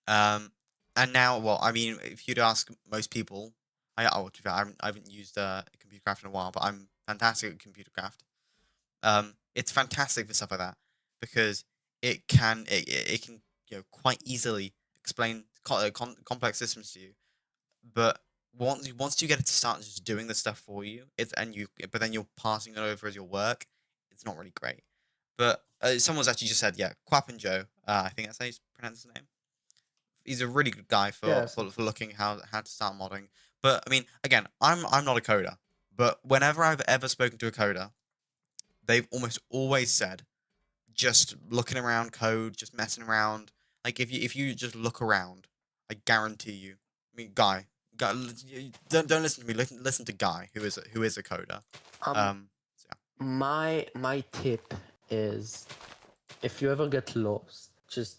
Speaker 1: Um, and now, well, I mean, if you'd ask most people, to be fair, I haven't used computer craft in a while, but I'm fantastic at computer craft. It's fantastic for stuff like that because it can quite easily explain complex systems to you. But once you get it to start just doing the stuff for you, but then you're passing it over as your work, it's not really great. But someone's actually just said, yeah, Quap and Joe. I think that's how you pronounce his name. He's a really good guy
Speaker 2: Yes.
Speaker 1: for looking how to start modding. But I mean, again, I'm not a coder, but whenever I've ever spoken to a coder, they've almost always said just looking around code, just messing around. Like if you just look around, I guarantee you. I mean, guy, don't listen to me. Listen to Guy, who is a coder.
Speaker 2: Um,
Speaker 1: So yeah.
Speaker 2: my tip is if you ever get lost, just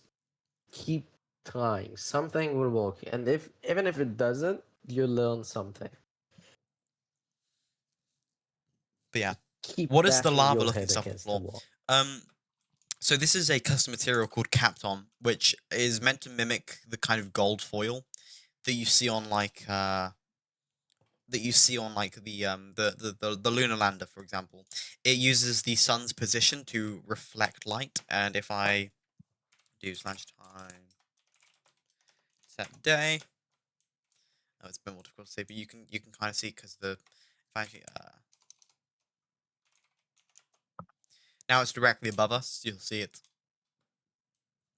Speaker 2: keep trying. Something will work, and if even if it doesn't, you learn something.
Speaker 1: But yeah,
Speaker 2: Keep
Speaker 1: what is the
Speaker 2: bashing
Speaker 1: lava
Speaker 2: your
Speaker 1: looking
Speaker 2: head
Speaker 1: stuff on the
Speaker 2: against the
Speaker 1: floor?
Speaker 2: wall.
Speaker 1: Um, so this is a custom material called Capton, which is meant to mimic the kind of gold foil that you see on the lunar lander, for example. It uses the sun's position to reflect light, and if I do slash time set day, oh, it's been more difficult to see, but you can kind of see because the if I actually now it's directly above us, you'll see it.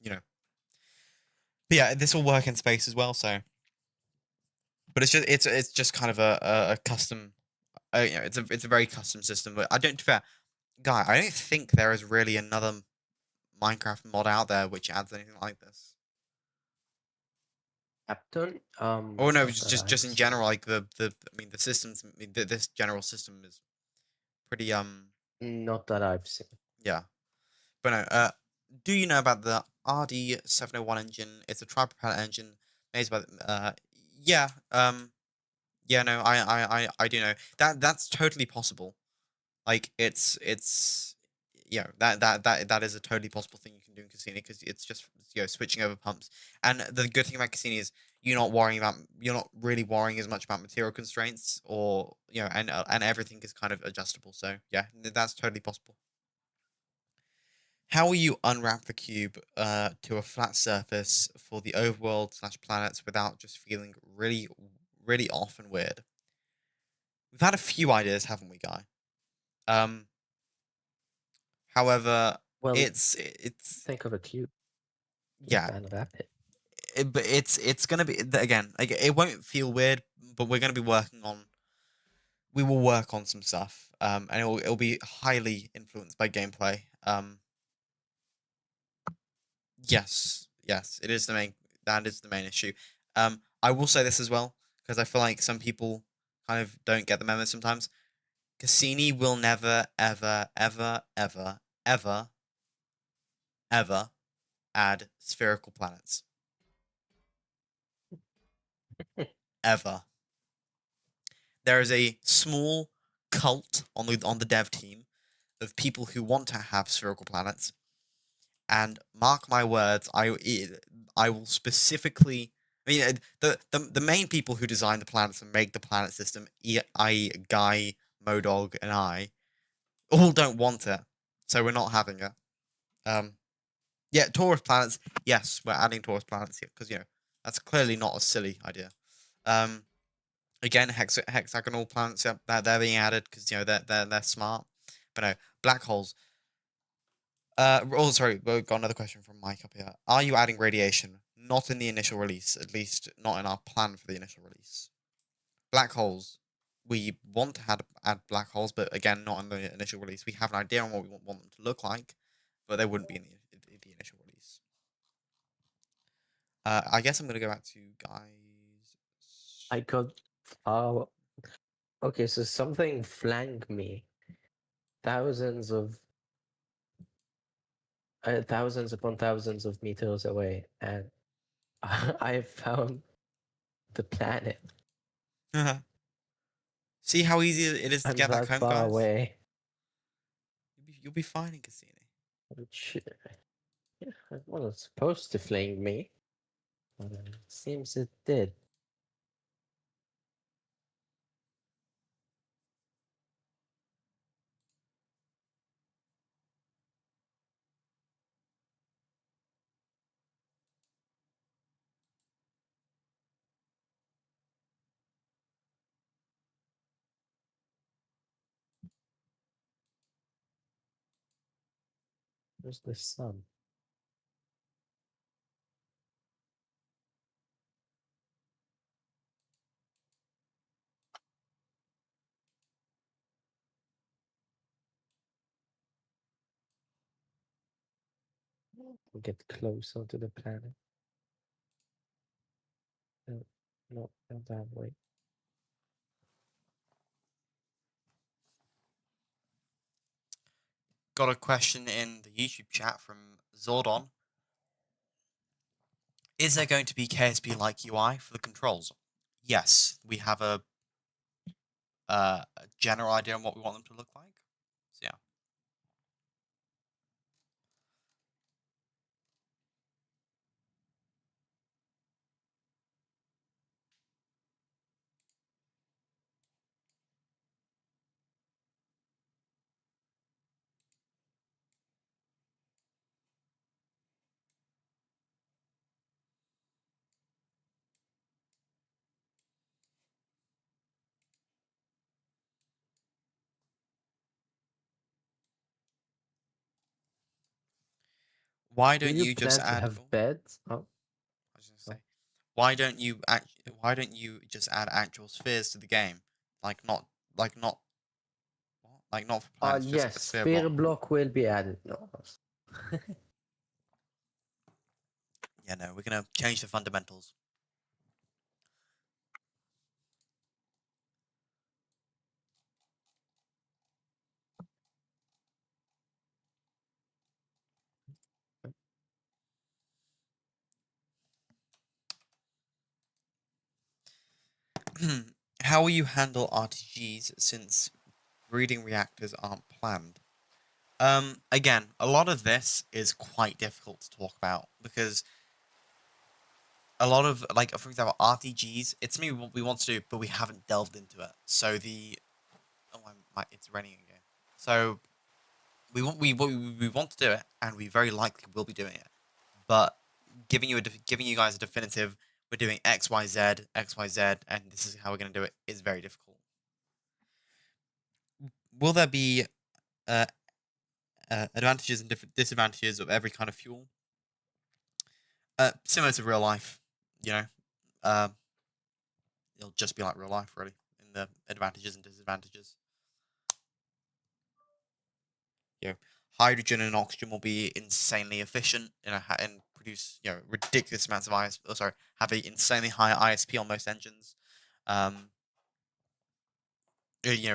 Speaker 1: You know, but yeah, this will work in space as well. So, but it's just kind of a custom. It's a very custom system. But I don't. To be fair, Guy, I don't think there is really another Minecraft mod out there which adds anything like this.
Speaker 2: Captain,
Speaker 1: Oh no,
Speaker 2: not that
Speaker 1: just
Speaker 2: I've
Speaker 1: in
Speaker 2: seen.
Speaker 1: general, like the I mean the systems, this general system is pretty
Speaker 2: Not that I've seen.
Speaker 1: yeah. But no, do you know about the RD701 engine? It's a tri-propellant engine made by yeah, yeah, no, I do know. That's totally possible. Like it's yeah, that is a totally possible thing you can do in Cassini because it's just switching over pumps. And the good thing about Cassini is you're not really worrying as much about material constraints or and everything is kind of adjustable. So yeah, that's totally possible. How will you unwrap the cube to a flat surface for the overworld slash planets without just feeling really off and weird? We've had a few ideas, haven't we, Guy? Um, however,
Speaker 2: Well,
Speaker 1: it's
Speaker 2: think of a cube.
Speaker 1: yeah,
Speaker 2: Unwrap it.
Speaker 1: but it's gonna be again like it won't feel weird, but we're gonna be we will work on some stuff, and it'll be highly influenced by gameplay. Yes, it is the main. That is the main issue. I will say this as well because I feel like some people kind of don't get the memo sometimes. Cassini will never, ever, ever, ever, ever, ever add spherical planets. Ever. There is a small cult on the dev team of people who want to have spherical planets, and mark my words, I will specifically. I mean, the main people who design the planets and make the planet system, I, Guy, Modog, and I, all don't want it, so we're not having it. Um, yeah, tourist planets. Yes, we're adding tourist planets here because that's clearly not a silly idea. Um, again, hexagonal planets. Yeah, they're being added because they're smart. But no, black holes. Oh, sorry. We've got another question from Mike up here. Are you adding radiation? Not in the initial release, at least not in our plan for the initial release. Black holes. We want to add black holes, but again, not in the initial release. We have an idea on what we want them to look like, but they wouldn't be in the initial release. I guess I'm gonna go back to guys.
Speaker 2: I got. Oh, okay. So something flanked me. Thousands of thousands upon thousands of meters away, and I found the planet.
Speaker 1: See how easy it is to
Speaker 2: I'm
Speaker 1: get back
Speaker 2: that
Speaker 1: home,
Speaker 2: far
Speaker 1: guys.
Speaker 2: away.
Speaker 1: You'll be fine in Cassini.
Speaker 2: Which, yeah, well, it's supposed to flank me. But it seems it did. Where's the sun? We'll get closer to the planet. No, not that way.
Speaker 1: Got a question in the YouTube chat from Zordon. Is there going to be KSP-like UI for the controls? Yes, we have a general idea on what we want them to look like. So yeah. Why
Speaker 2: Do
Speaker 1: don't
Speaker 2: you
Speaker 1: you just
Speaker 2: plan to
Speaker 1: add?
Speaker 2: have
Speaker 1: Oh,
Speaker 2: beds? Oh,
Speaker 1: I was gonna
Speaker 2: oh.
Speaker 1: say, why don't you just add actual spheres to the game? Like not Like not for planets, just
Speaker 2: Yes,
Speaker 1: a sphere block.
Speaker 2: sphere block will be added. No.
Speaker 1: Yeah, no, we're gonna change the fundamentals. How will you handle RTGs since breeding reactors aren't planned? Again, a lot of this is quite difficult to talk about because a lot of, like, for example, RTGs, it's something we want to do, but we haven't delved into it. So it's raining again. So we want to do it, and we very likely will be doing it. But giving you guys a definitive, we're doing X Y Z X Y Z, and this is how we're going to do it is very difficult. Will there be uh, advantages and disadvantages of every kind of fuel? Similar to real life, you know. Um, it'll just be like real life, really, in the advantages and disadvantages. You know, hydrogen and oxygen will be insanely efficient, and produce ridiculous amounts of have an insanely high ISP on most engines. Um,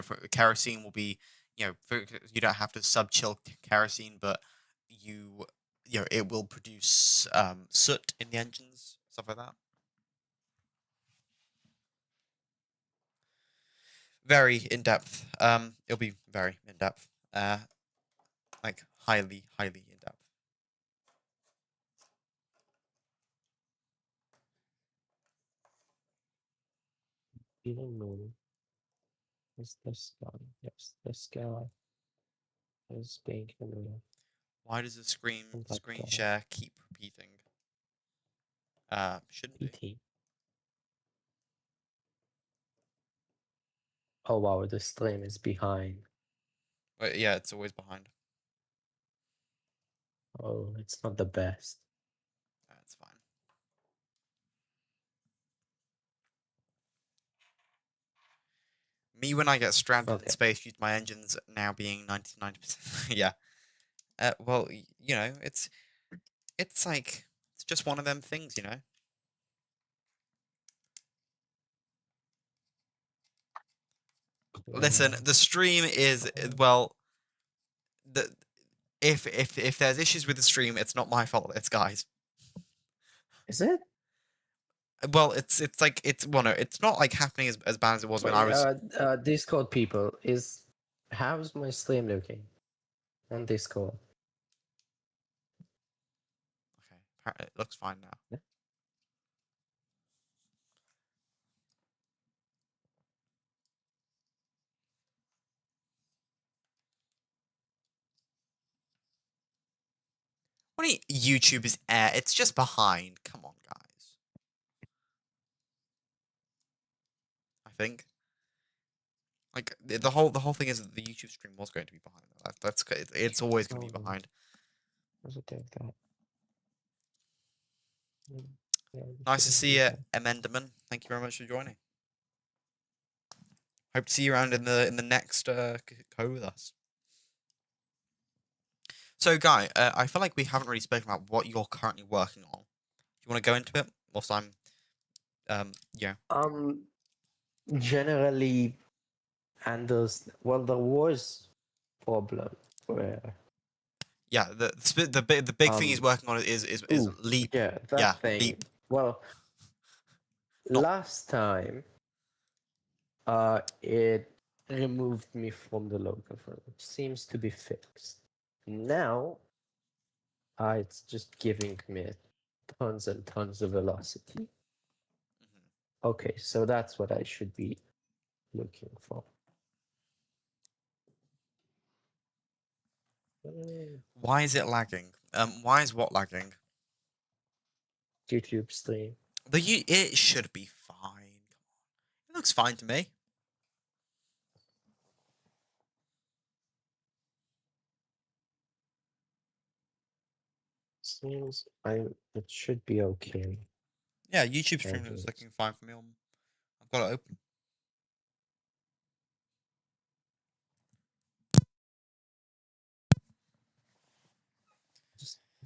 Speaker 1: for kerosene will be, you don't have to sub-chill kerosene, but it will produce soot in the engines, stuff like that. Very in depth. It'll be very in depth. Like highly, highly in depth.
Speaker 2: Even moon is the sky. Yes, the sky is being removed.
Speaker 1: Why does the screen
Speaker 2: Like
Speaker 1: share keep repeating? Shouldn't be.
Speaker 2: PT. Oh wow, the stream is behind.
Speaker 1: But yeah, it's always behind.
Speaker 2: Oh, it's not the best.
Speaker 1: That's fine. Me when I get stranded in space due to my engines now being 99%. Yeah. Well, it's like it's just one of them things, Listen, the stream is well. The if there's issues with the stream, it's not my fault. It's guys.
Speaker 2: Is it?
Speaker 1: Well, it's like no, it's not like happening as bad as it was when I was.
Speaker 2: Discord people, how's my stream looking on Discord?
Speaker 1: Okay, it looks fine now.
Speaker 2: Yeah.
Speaker 1: What do you YouTube is air? It's just behind. Come on, guys. I think. Like the whole thing is that the YouTube stream was going to be behind. It's always going to be behind.
Speaker 2: Positive that.
Speaker 1: Nice to see you, Emendaman. Thank you very much for joining. Hope to see you around in the next Code With Us. So, Guy, I feel like we haven't really spoken about what you're currently working on. Do you want to go into it whilst I'm, yeah.
Speaker 2: Generally, and there was problem where
Speaker 1: Yeah, the big thing he's working on is Leap.
Speaker 2: Yeah, that thing.
Speaker 1: Leap.
Speaker 2: Well, last time, it removed me from the local phone, which seems to be fixed. Now, it's just giving me tons and tons of velocity.
Speaker 1: Mm-hmm.
Speaker 2: Okay, so that's what I should be looking for.
Speaker 1: Why is it lagging? Why is what lagging?
Speaker 2: YouTube stream.
Speaker 1: It should be fine. Come on, it looks fine to me.
Speaker 2: Seems it should be okay.
Speaker 1: Yeah, YouTube stream is looking fine for me. I've got it open.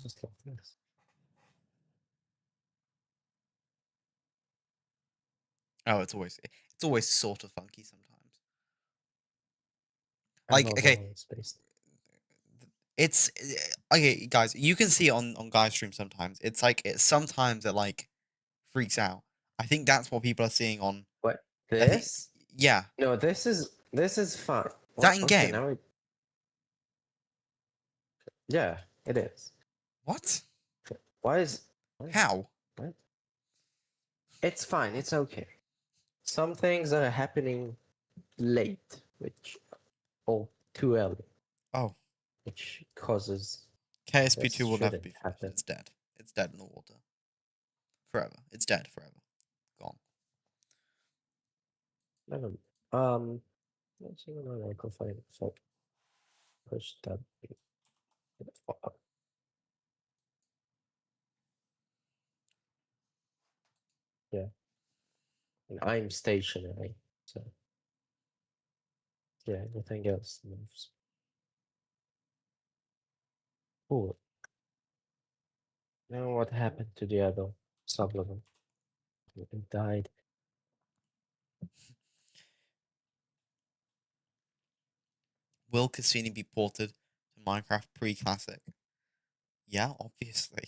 Speaker 2: just like this.
Speaker 1: Oh, it's always sort of funky sometimes.
Speaker 2: I
Speaker 1: Like,
Speaker 2: love
Speaker 1: okay,
Speaker 2: all space.
Speaker 1: it's okay, guys. You can see it on guys' stream sometimes. It's like sometimes it like freaks out. I think that's what people are seeing on.
Speaker 2: What
Speaker 1: I think,
Speaker 2: this?
Speaker 1: yeah,
Speaker 2: No, this is fine.
Speaker 1: is that in
Speaker 2: Okay,
Speaker 1: game?
Speaker 2: now yeah, it is.
Speaker 1: What?
Speaker 2: Why is what?
Speaker 1: How?
Speaker 2: What? It's fine. It's okay. Some things are happening late, which or too early,
Speaker 1: Oh,
Speaker 2: which causes this
Speaker 1: KSP2 will never
Speaker 2: shouldn't
Speaker 1: be finished.
Speaker 2: happen.
Speaker 1: It's dead. It's dead in the water forever. It's dead forever. Gone.
Speaker 2: Never. Let's see what I can find. So push that. Yeah, and I'm stationary, so yeah, everything else moves. Cool. Now what happened to the other sublevel? It died.
Speaker 1: Will Cassini be ported to Minecraft pre-classic? Yeah, obviously.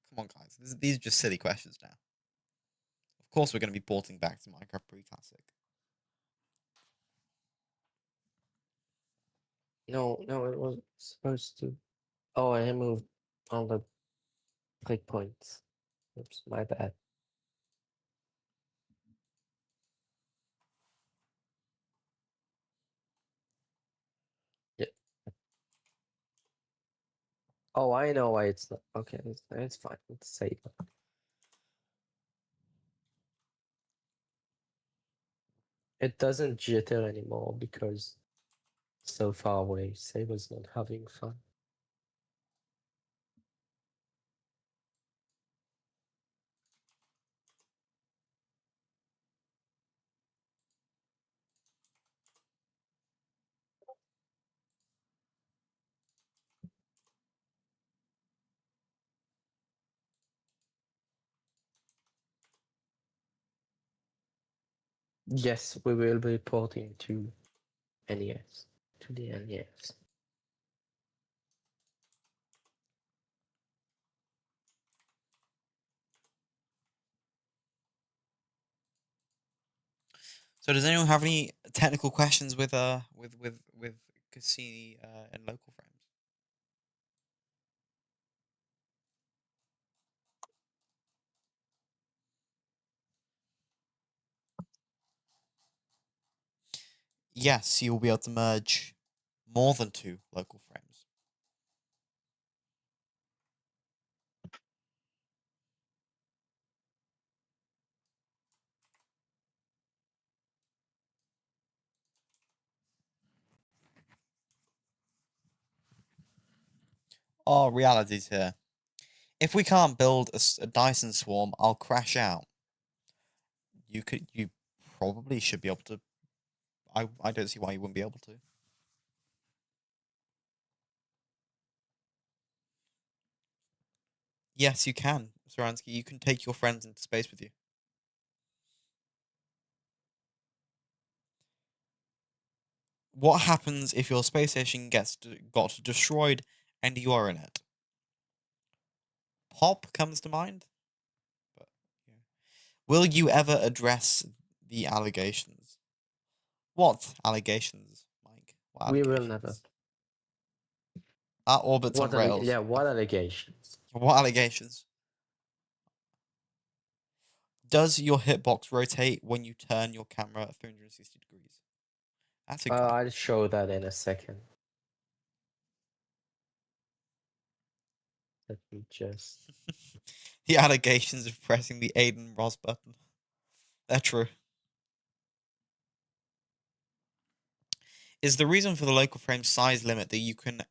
Speaker 1: Come on, guys. These are just silly questions now. Of course, we're going to be porting back to Minecraft pre-classic.
Speaker 2: No, no, it was supposed to. Oh, I moved all the breakpoints. Oops, my bad. Yeah. Oh, I know why it's not. Okay, it's fine. It's safe. It doesn't jitter anymore because it's so far away. Saber's not having fun. Yes, we will be porting to NES. To the NES.
Speaker 1: So, does anyone have any technical questions with Cassini and local frames? Yes, you'll be able to merge more than 2 local frames. Oh, reality's here. If we can't build a Dyson swarm, I'll crash out. You probably should be able to. I don't see why you wouldn't be able to. Yes, you can, Saransky. You can take your friends into space with you. What happens if your space station got destroyed and you are in it? Pop comes to mind. But, yeah. Will you ever address the allegations? What allegations, Mike? What
Speaker 2: We will never.
Speaker 1: allegations? Our orbits on rails.
Speaker 2: Yeah, what allegations?
Speaker 1: What allegations? Does your hitbox rotate when you turn your camera 360 degrees? That's a good.
Speaker 2: I'll show that in a second. Let me just.
Speaker 1: The allegations of pressing the Aiden Ross button. They're true. Is the reason for the local frame size limit that you can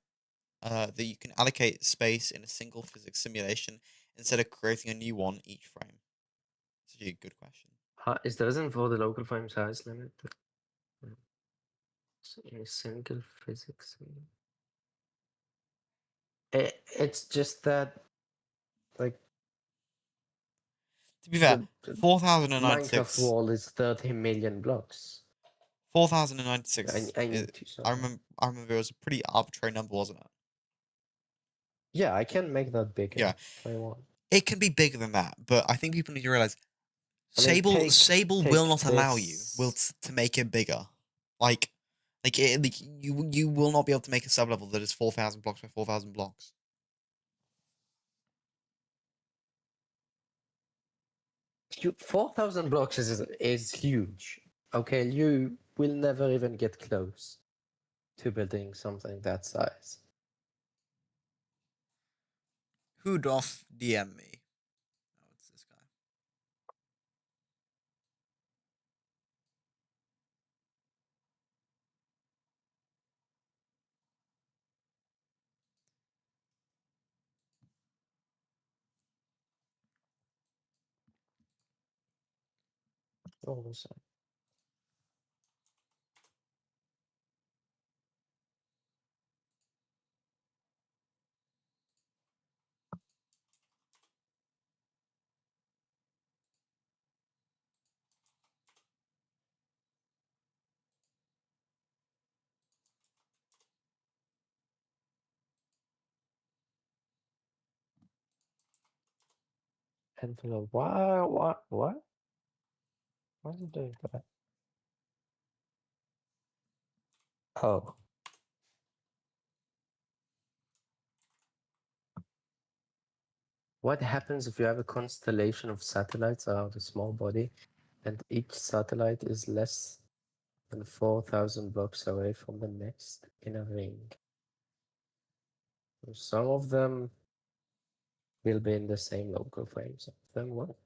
Speaker 1: allocate space in a single physics simulation instead of creating a new one each frame? It's actually a good question.
Speaker 2: Is the reason for the local frame size limit in a single physics? It's just that, like,
Speaker 1: To be fair,
Speaker 2: the Minecraft
Speaker 1: 4096.
Speaker 2: world is 30 million blocks.
Speaker 1: 4096
Speaker 2: I need to
Speaker 1: I
Speaker 2: somehow.
Speaker 1: remember it was a pretty arbitrary number, wasn't it?
Speaker 2: Yeah, I can make that bigger
Speaker 1: Yeah.
Speaker 2: if I want.
Speaker 1: It can be bigger than that, but I think people need to realize
Speaker 2: I mean,
Speaker 1: Sable will
Speaker 2: take
Speaker 1: not allow you
Speaker 2: this.
Speaker 1: to make it bigger. Like you will not be able to make a sub level that is 4,000 blocks by 4,000 blocks.
Speaker 2: 4,000 blocks is huge. Okay, you will never even get close to building something that size.
Speaker 1: Who doth DM me? Oh, it's this guy.
Speaker 2: Oh, so. Envelope. What? What? Why is it doing that? Oh. What happens if you have a constellation of satellites around a small body and each satellite is less than 4,000 blocks away from the next in a ring? Some of them will be in the same local frame, some of them won't.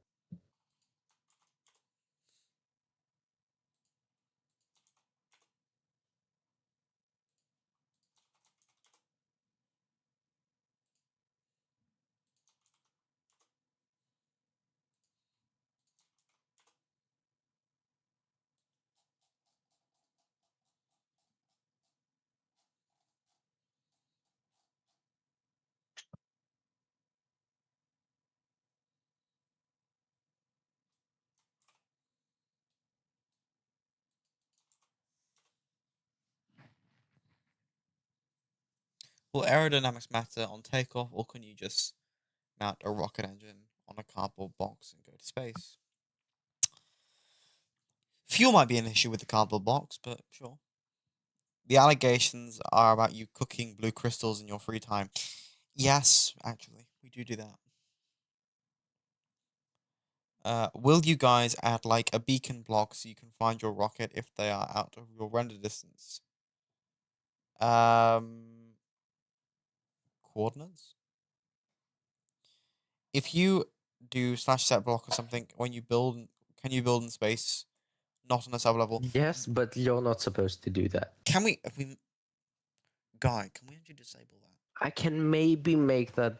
Speaker 1: Will aerodynamics matter on takeoff, or can you just mount a rocket engine on a cardboard box and go to space? Fuel might be an issue with the cardboard box, but sure. The allegations are about you cooking blue crystals in your free time. Yes, actually, we do that. Will you guys add like a beacon block so you can find your rocket if they are out of your render distance? Coordinates? If you do slash set block or something when you build, can you build in space, not on a sub level?
Speaker 2: Yes, but you're not supposed to do that.
Speaker 1: Can we? Guy, can we actually disable that?
Speaker 2: I can maybe make that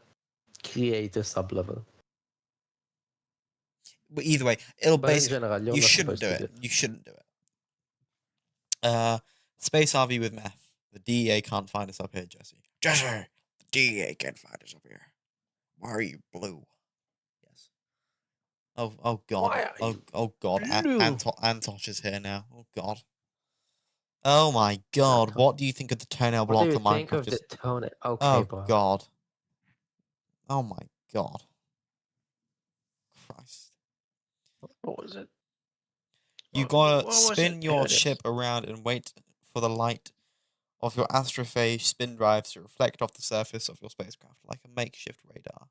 Speaker 2: create a sublevel.
Speaker 1: But either way, it'll
Speaker 2: But in
Speaker 1: basically
Speaker 2: general, you're
Speaker 1: you
Speaker 2: not
Speaker 1: shouldn't
Speaker 2: supposed
Speaker 1: do
Speaker 2: to
Speaker 1: it.
Speaker 2: do it.
Speaker 1: You shouldn't do it. Space RV with meth. The DEA can't find us up here, Jesse. Jesse, the DEA can't find us up here. Why are you blue? Yes. Oh God.
Speaker 2: Why are you
Speaker 1: Oh God.
Speaker 2: blue?
Speaker 1: Antosh is here now. Oh God. Oh my God.
Speaker 2: Anton,
Speaker 1: What do you think of the toenail
Speaker 2: what do
Speaker 1: block
Speaker 2: you
Speaker 1: that
Speaker 2: think
Speaker 1: Minecraft
Speaker 2: of the
Speaker 1: just?
Speaker 2: tone? Okay,
Speaker 1: Oh
Speaker 2: bro.
Speaker 1: God. Oh my God. Christ.
Speaker 2: What was it?
Speaker 1: You gotta
Speaker 2: What was it?
Speaker 1: spin
Speaker 2: Here
Speaker 1: your
Speaker 2: it is.
Speaker 1: ship around and wait for the light of your astrophage spin drives to reflect off the surface of your spacecraft like a makeshift radar.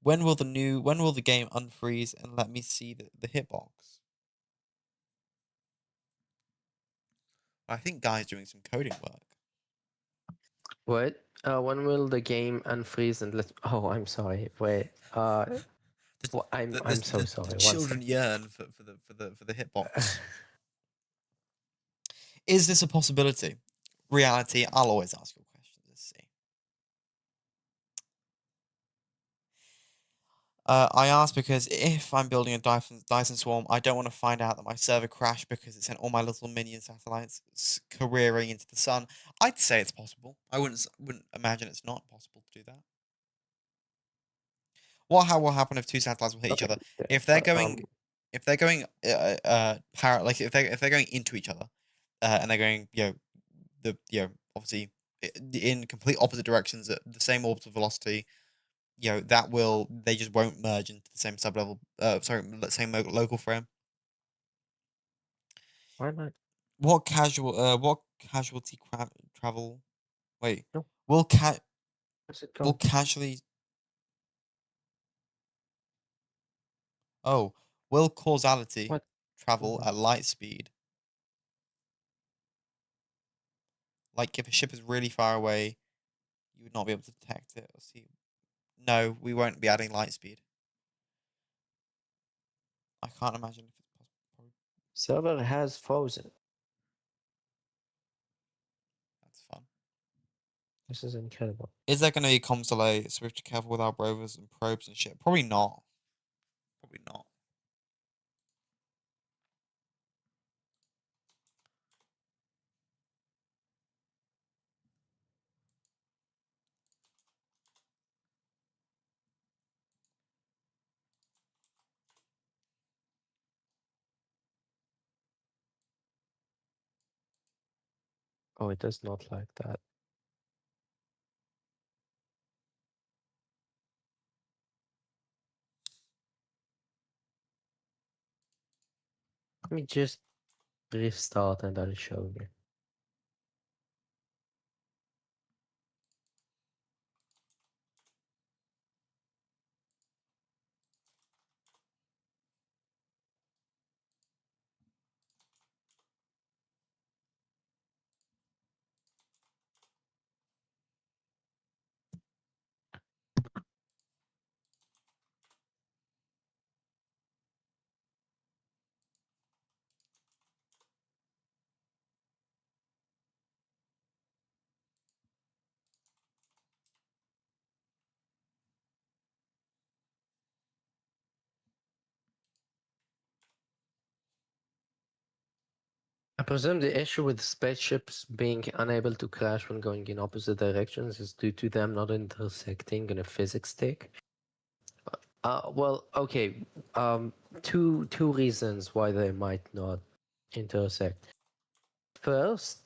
Speaker 1: When will the game unfreeze and let me see the hitbox? I think Guy's doing some coding work.
Speaker 2: What? When will the game unfreeze and let? Oh, I'm sorry. Wait.
Speaker 1: The
Speaker 2: I'm so
Speaker 1: the
Speaker 2: sorry. One
Speaker 1: children
Speaker 2: second.
Speaker 1: yearn for the hitbox. Is this a possibility? Reality, I'll always ask your questions. Let's see. I asked because if I'm building a Dyson swarm, I don't want to find out that my server crashed because it sent all my little minion satellites careering into the sun. I'd say it's possible. I wouldn't imagine it's not possible to do that. How will happen if two satellites will hit each
Speaker 2: Okay.
Speaker 1: other?
Speaker 2: Yeah.
Speaker 1: If they're
Speaker 2: But
Speaker 1: going, if they're going, like if they're going into each other, and they're going, obviously in complete opposite directions at the same orbital velocity, they just won't merge into the same sublevel. Same local frame.
Speaker 2: why not?
Speaker 1: What casualty travel? Wait,
Speaker 2: No.
Speaker 1: will
Speaker 2: Where's it
Speaker 1: will
Speaker 2: going?
Speaker 1: casually? Oh, will causality
Speaker 2: What?
Speaker 1: travel
Speaker 2: Mhm.
Speaker 1: at light speed? Like if a ship is really far away, you would not be able to detect it or see. No, we won't be adding light speed. I can't imagine if it's possible.
Speaker 2: Server has frozen.
Speaker 1: That's fun.
Speaker 2: This is incredible.
Speaker 1: Is there going to be comms delay? So we have to be careful with our rovers and probes and shit. Probably not. Probably not.
Speaker 2: Oh, it does not like that. Let me just restart and I'll show you. I presume the issue with spaceships being unable to crash when going in opposite directions is due to them not intersecting in a physics stick. Well, okay. Two reasons why they might not intersect. First,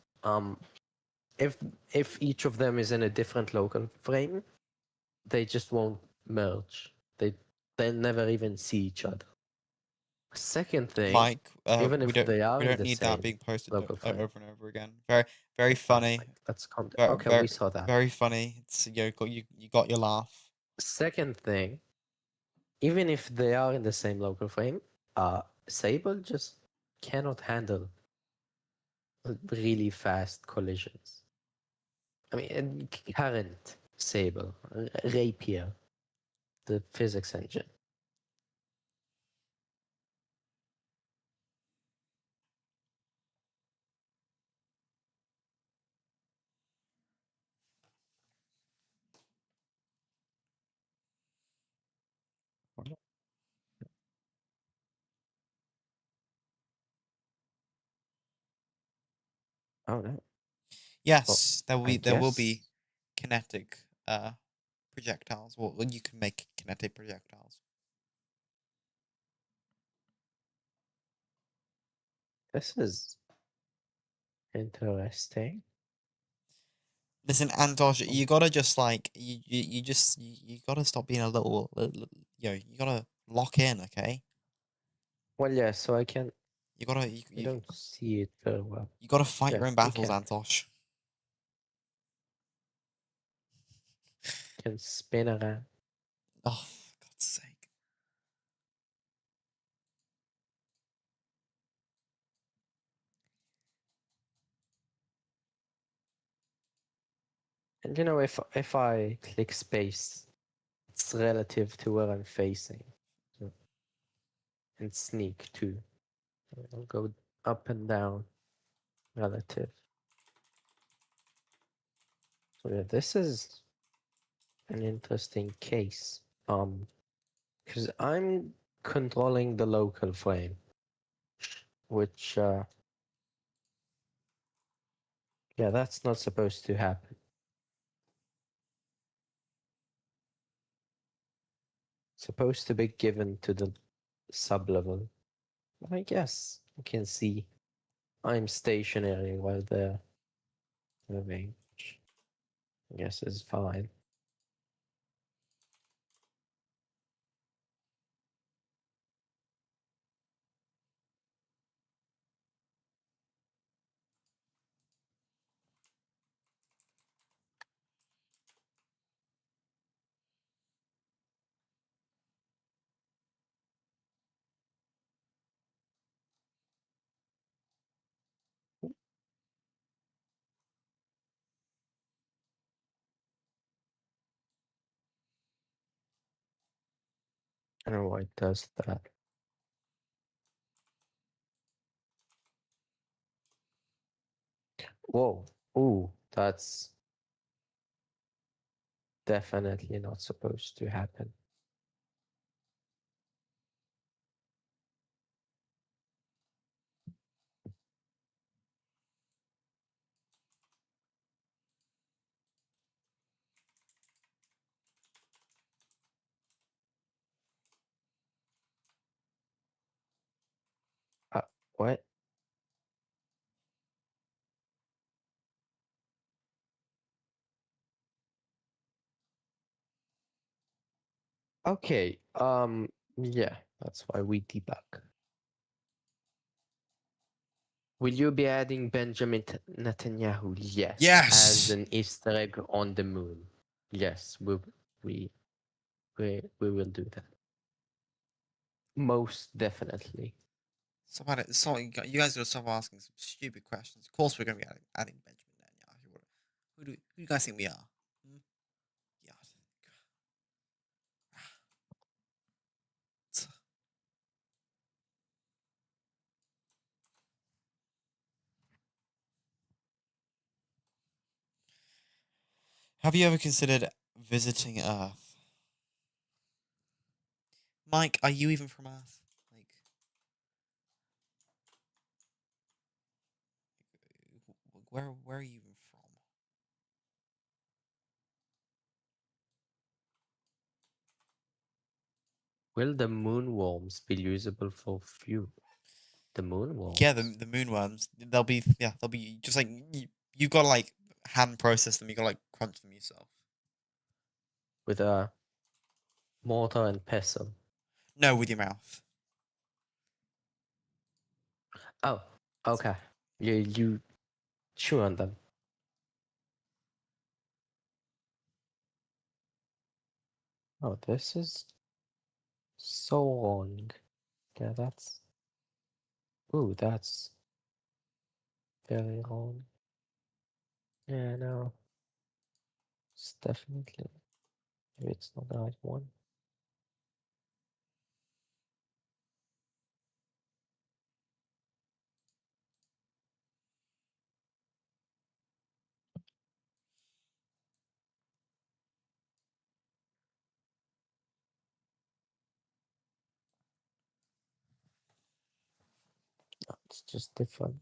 Speaker 2: if each of them is in a different local frame, they just won't merge. They never even see each other. Second thing,
Speaker 1: Mike,
Speaker 2: even if they are
Speaker 1: we
Speaker 2: in
Speaker 1: don't
Speaker 2: the
Speaker 1: need that
Speaker 2: same
Speaker 1: being posted
Speaker 2: local frame,
Speaker 1: over and over again. Very funny.
Speaker 2: like that's
Speaker 1: Very
Speaker 2: okay.
Speaker 1: very
Speaker 2: We saw that.
Speaker 1: very funny. It's you got your laugh.
Speaker 2: Second thing, even if they are in the same local frame, Sable just cannot handle really fast collisions. I mean, current Sable, Rapier, the physics engine. Oh no. Well,
Speaker 1: Yes,
Speaker 2: I
Speaker 1: there will
Speaker 2: guess
Speaker 1: be kinetic projectiles. Well, you can make kinetic projectiles.
Speaker 2: this is interesting.
Speaker 1: Listen, Antosh,
Speaker 2: Um,
Speaker 1: you gotta just like you gotta stop being a you gotta lock in, okay?
Speaker 2: well, yeah, so I can.
Speaker 1: You gotta
Speaker 2: I don't see it very well.
Speaker 1: you gotta fight
Speaker 2: Yeah,
Speaker 1: your own
Speaker 2: we
Speaker 1: battles,
Speaker 2: can
Speaker 1: Antosh.
Speaker 2: spin around.
Speaker 1: Oh, for God's sake!
Speaker 2: And if I click space, it's relative to where I'm facing. So, and sneak too. I'll go up and down relative. So yeah, this is an interesting case. Because I'm controlling the local frame, which, yeah, that's not supposed to happen. Supposed to be given to the sub-level. I guess you can see I'm stationary while they're moving, which I guess is fine. I don't know why it does that. Whoa. Ooh, that's definitely not supposed to happen. Uh, what? Okay, yeah, that's why we debug. Will you be adding Benjamin Netanyahu? Yes, as
Speaker 1: Yes.
Speaker 2: an Easter egg on the moon. Yes, we we will do that. Most definitely.
Speaker 1: You guys gotta stop asking some stupid questions. Of course, we're gonna be adding Benjamin Netanyahu. Who do you guys think we are? Hmm? Yeah. Have you ever considered visiting Earth? Mike, are you even from Earth? Like, where are you even from?
Speaker 2: Will the moonworms be usable for fuel? The
Speaker 1: Yeah,
Speaker 2: moonworms?
Speaker 1: the moonworms. They'll be just like you gotta like hand process them. You gotta like crunch them yourself.
Speaker 2: With a mortar and pestle.
Speaker 1: No, with your mouth.
Speaker 2: Oh, okay. You chew on them. Oh, this is so wrong. Yeah, that's. Ooh, that's very wrong. Yeah, no. It's definitely. Maybe it's not the right one. No, it's just different.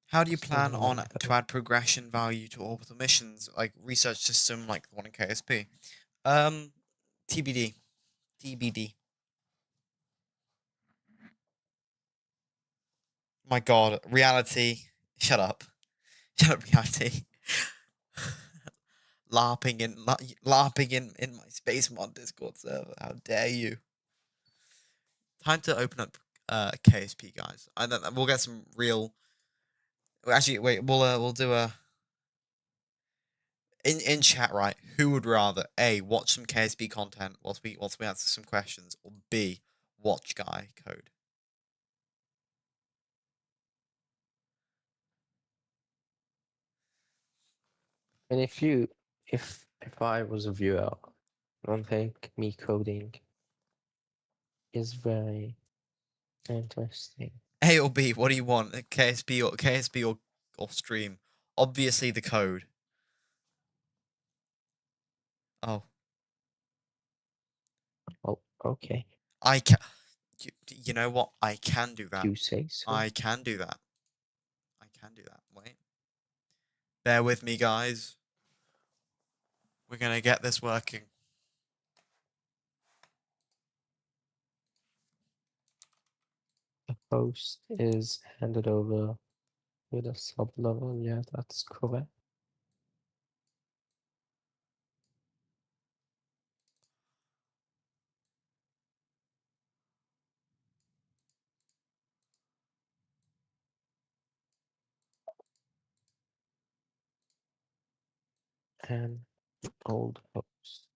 Speaker 1: How do you
Speaker 2: It's not
Speaker 1: plan on
Speaker 2: wrong
Speaker 1: to
Speaker 2: though.
Speaker 1: add progression value to orbital missions, like research system like the one in KSP? TBD. TBD. My God, reality. Shut up. Shut up, reality. LARPing in my space mod Discord server. How dare you? Time to open up KSP, guys. And then we'll get some real. Actually, wait. We'll do a in chat, right? Who would rather A, watch some KSP content whilst we answer some questions, or B, watch Guy code?
Speaker 2: And if I was a viewer, I don't think me coding is very interesting.
Speaker 1: A or B? What do you want? KSP or stream? Obviously the code. Oh,
Speaker 2: Okay,
Speaker 1: I can. You know what? I can do that.
Speaker 2: you say so.
Speaker 1: I can do that. I can do that. Wait. Bear with me, guys. We're gonna get this working.
Speaker 2: The host is handed over with a sublevel. Yeah, that's correct. And the old host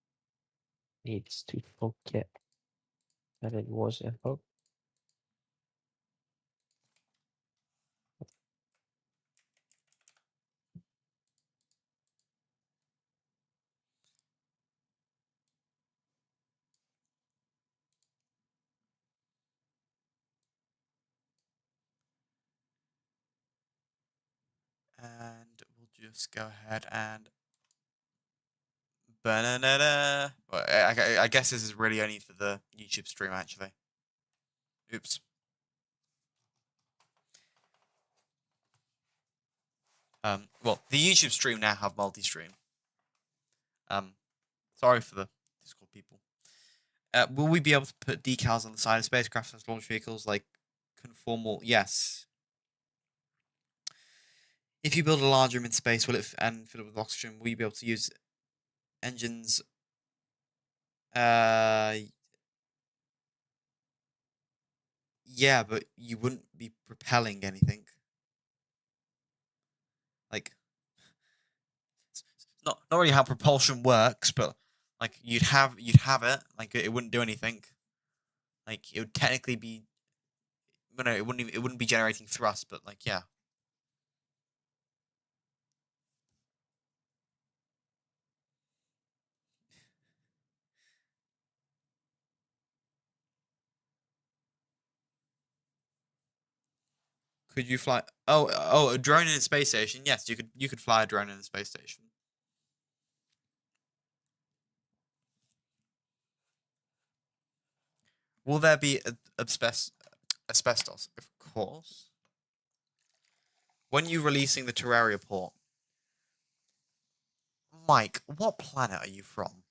Speaker 2: needs to forget that it was a host.
Speaker 1: And we'll just go ahead and. Banana. Well, I guess this is really only for the YouTube stream, actually. Oops. Well, the YouTube stream now have multi-stream. Sorry for the Discord people. Will we be able to put decals on the side of spacecraft and launch vehicles like conformal? Yes. If you build a large room in space, will it and fill it with oxygen? Will you be able to use engines? Yeah, but you wouldn't be propelling anything. Like, not really how propulsion works, but like you'd have it. Like it wouldn't do anything. Like it would technically be. Well, no, it wouldn't be generating thrust, but like yeah. Could you fly? Oh, a drone in a space station. Yes, you could fly a drone in a space station. Will there be asbestos? Of course. When you releasing the Terraria port, Mike, what planet are you from?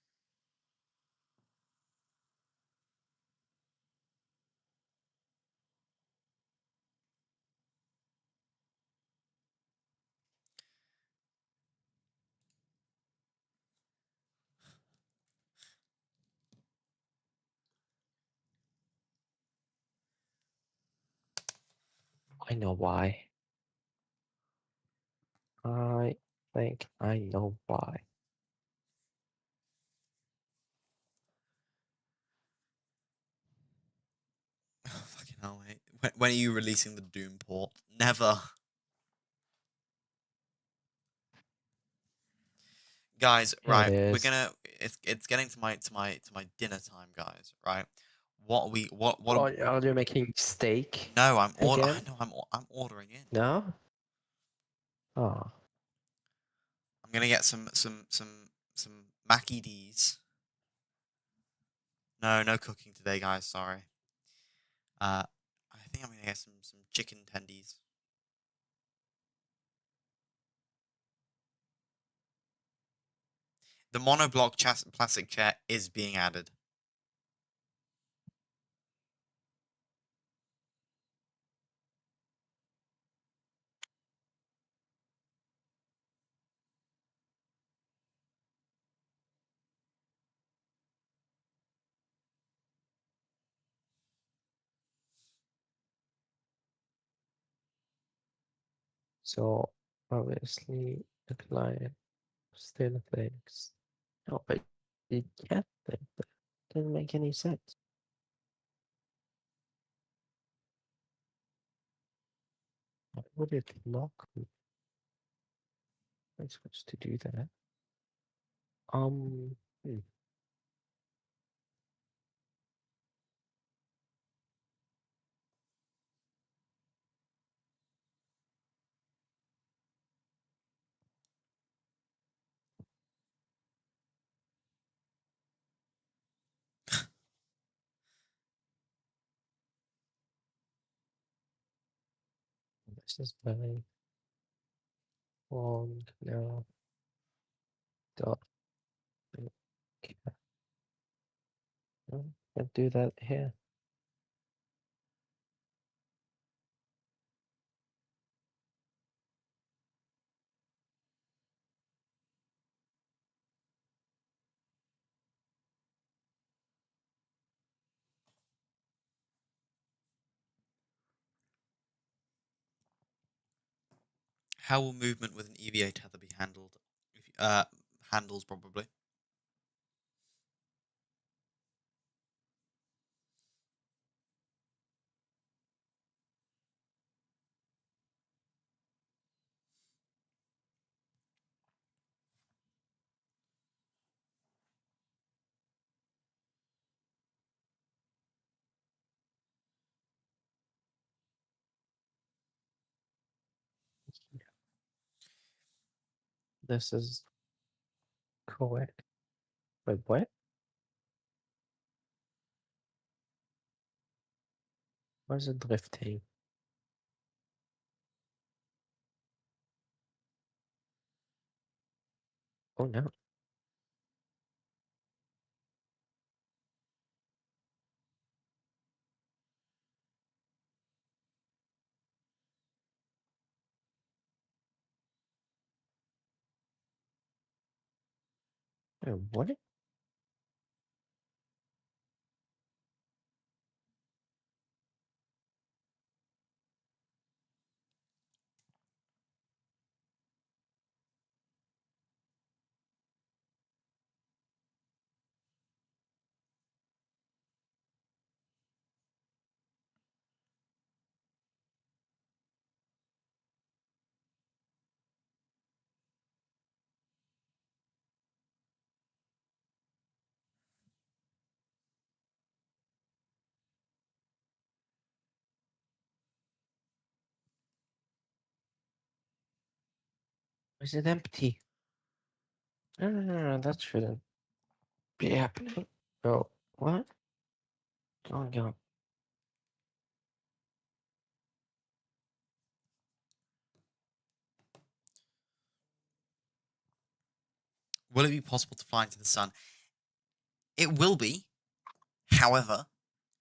Speaker 2: I know why. I think I know why.
Speaker 1: Fucking hell, mate. When are you releasing the Doom port? Never. Guys,
Speaker 2: Here it
Speaker 1: right, we're
Speaker 2: is.
Speaker 1: gonna it's getting to my dinner time, guys, right? What we what
Speaker 2: Are you making steak
Speaker 1: No, I
Speaker 2: again?
Speaker 1: know I'm ordering in.
Speaker 2: No? Oh,
Speaker 1: I'm gonna get some Mackie D's. No cooking today, guys, sorry. I think I'm gonna get some chicken tendies. The monoblock plastic chair is being added.
Speaker 2: so obviously the client still thinks. No, but you can't think that. Doesn't make any sense. Why would it lock me? I'm supposed to do that. Hmm. This is very long now. Dot. Okay. I'll do that here.
Speaker 1: How will movement with an EVA tether be handled? Handles probably.
Speaker 2: This is correct. Wait, what? Where's it drifting? Oh no. Wait, what? Is it empty? No, that shouldn't be happening. Oh, what? Going on.
Speaker 1: Will it be possible to fly into the sun? It will be. However,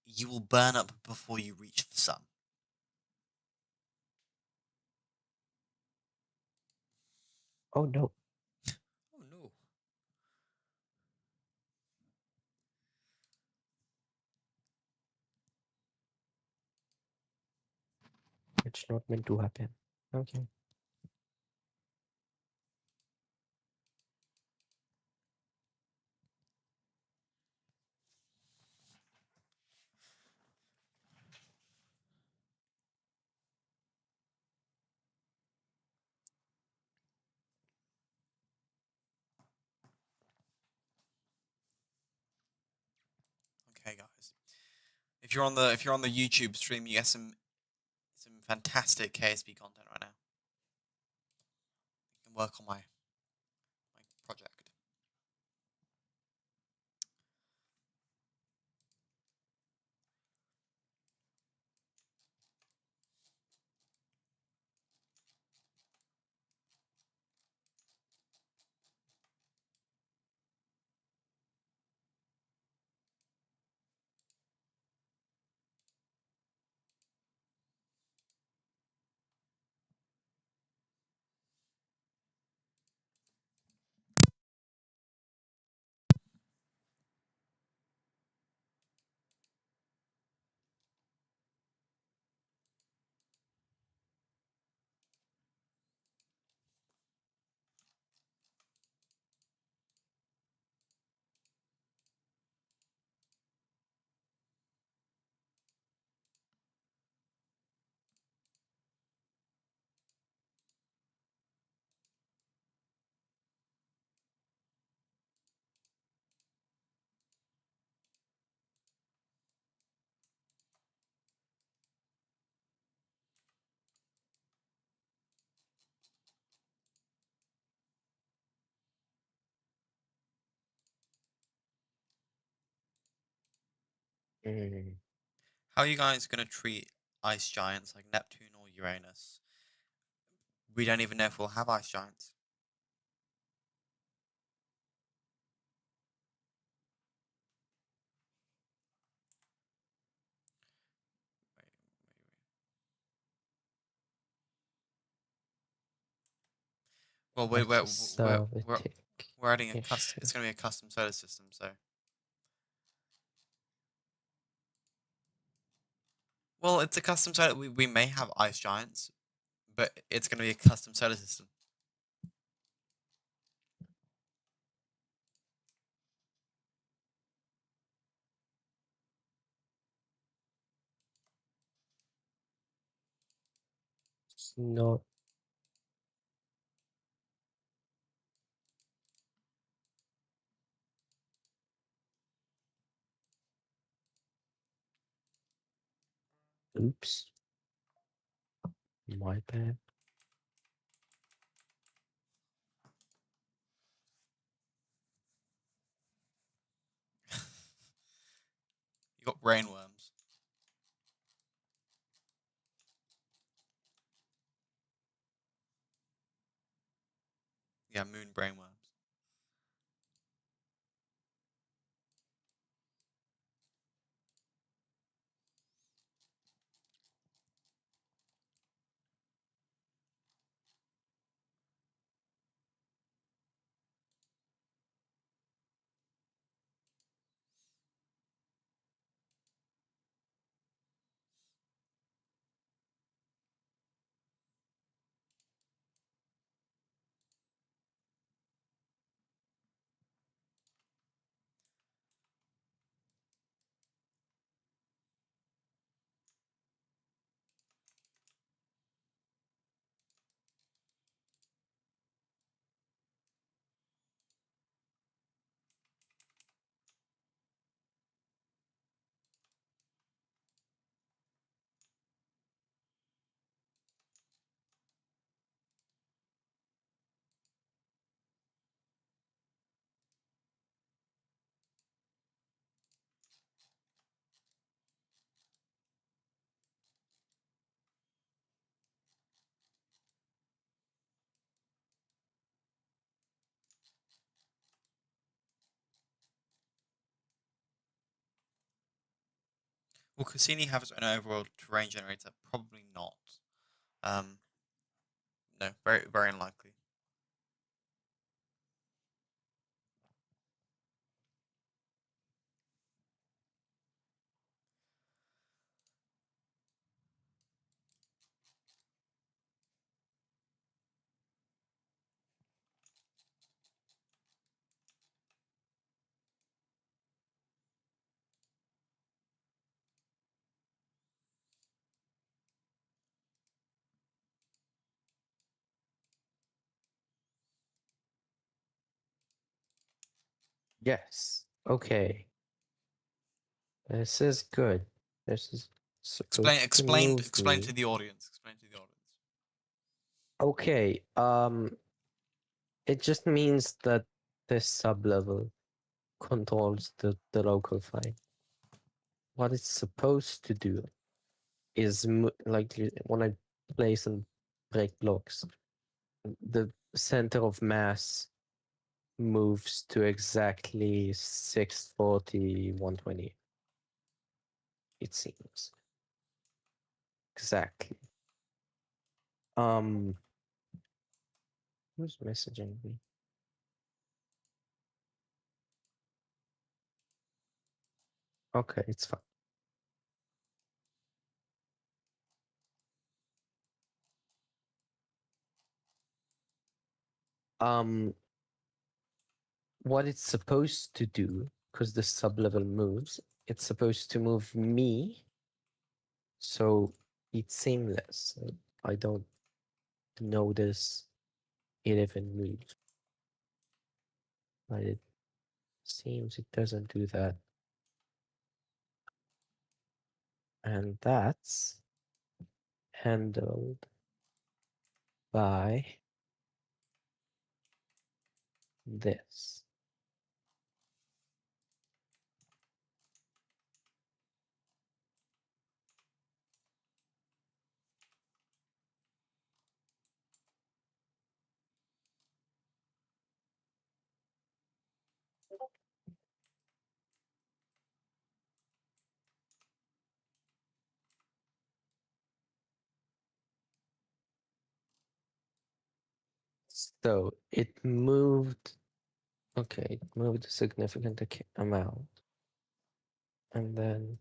Speaker 1: you will burn up before you reach the sun.
Speaker 2: Oh no.
Speaker 1: Oh no.
Speaker 2: It's not meant to happen. Okay.
Speaker 1: Okay, guys. If you're on the YouTube stream, you get some fantastic KSP content right now. You can work on my project.
Speaker 2: Mm.
Speaker 1: How are you guys going to treat ice giants like Neptune or Uranus? We don't even know if we'll have ice giants. Wait, Well,
Speaker 2: That's a Soviet
Speaker 1: we're adding a custom.
Speaker 2: issue.
Speaker 1: It's going to be a custom solar system, so. Well, it's a custom solar. We may have ice giants, but it's going to be a custom solar system.
Speaker 2: It's not. Oops. My bad.
Speaker 1: You got brainworms. Yeah, moon brainworms. Will Cassini have its own overworld terrain generator? Probably not. Um, no, very very unlikely.
Speaker 2: Yes. Okay. This is good. This is
Speaker 1: Explain
Speaker 2: supposed to
Speaker 1: explain
Speaker 2: move
Speaker 1: explain
Speaker 2: me.
Speaker 1: to the audience. Explain to the audience.
Speaker 2: Okay. It just means that this sublevel controls the local file. What it's supposed to do is like when I place and break blocks, the center of mass moves to exactly 640, 120. It seems. Exactly. Who's messaging me? Okay, it's fine. Um, what it's supposed to do, because the sublevel moves, it's supposed to move me, so it's seamless. I don't notice it even moves. But it seems it doesn't do that. And that's handled by this. So it moved. Okay, it moved a significant amount, and then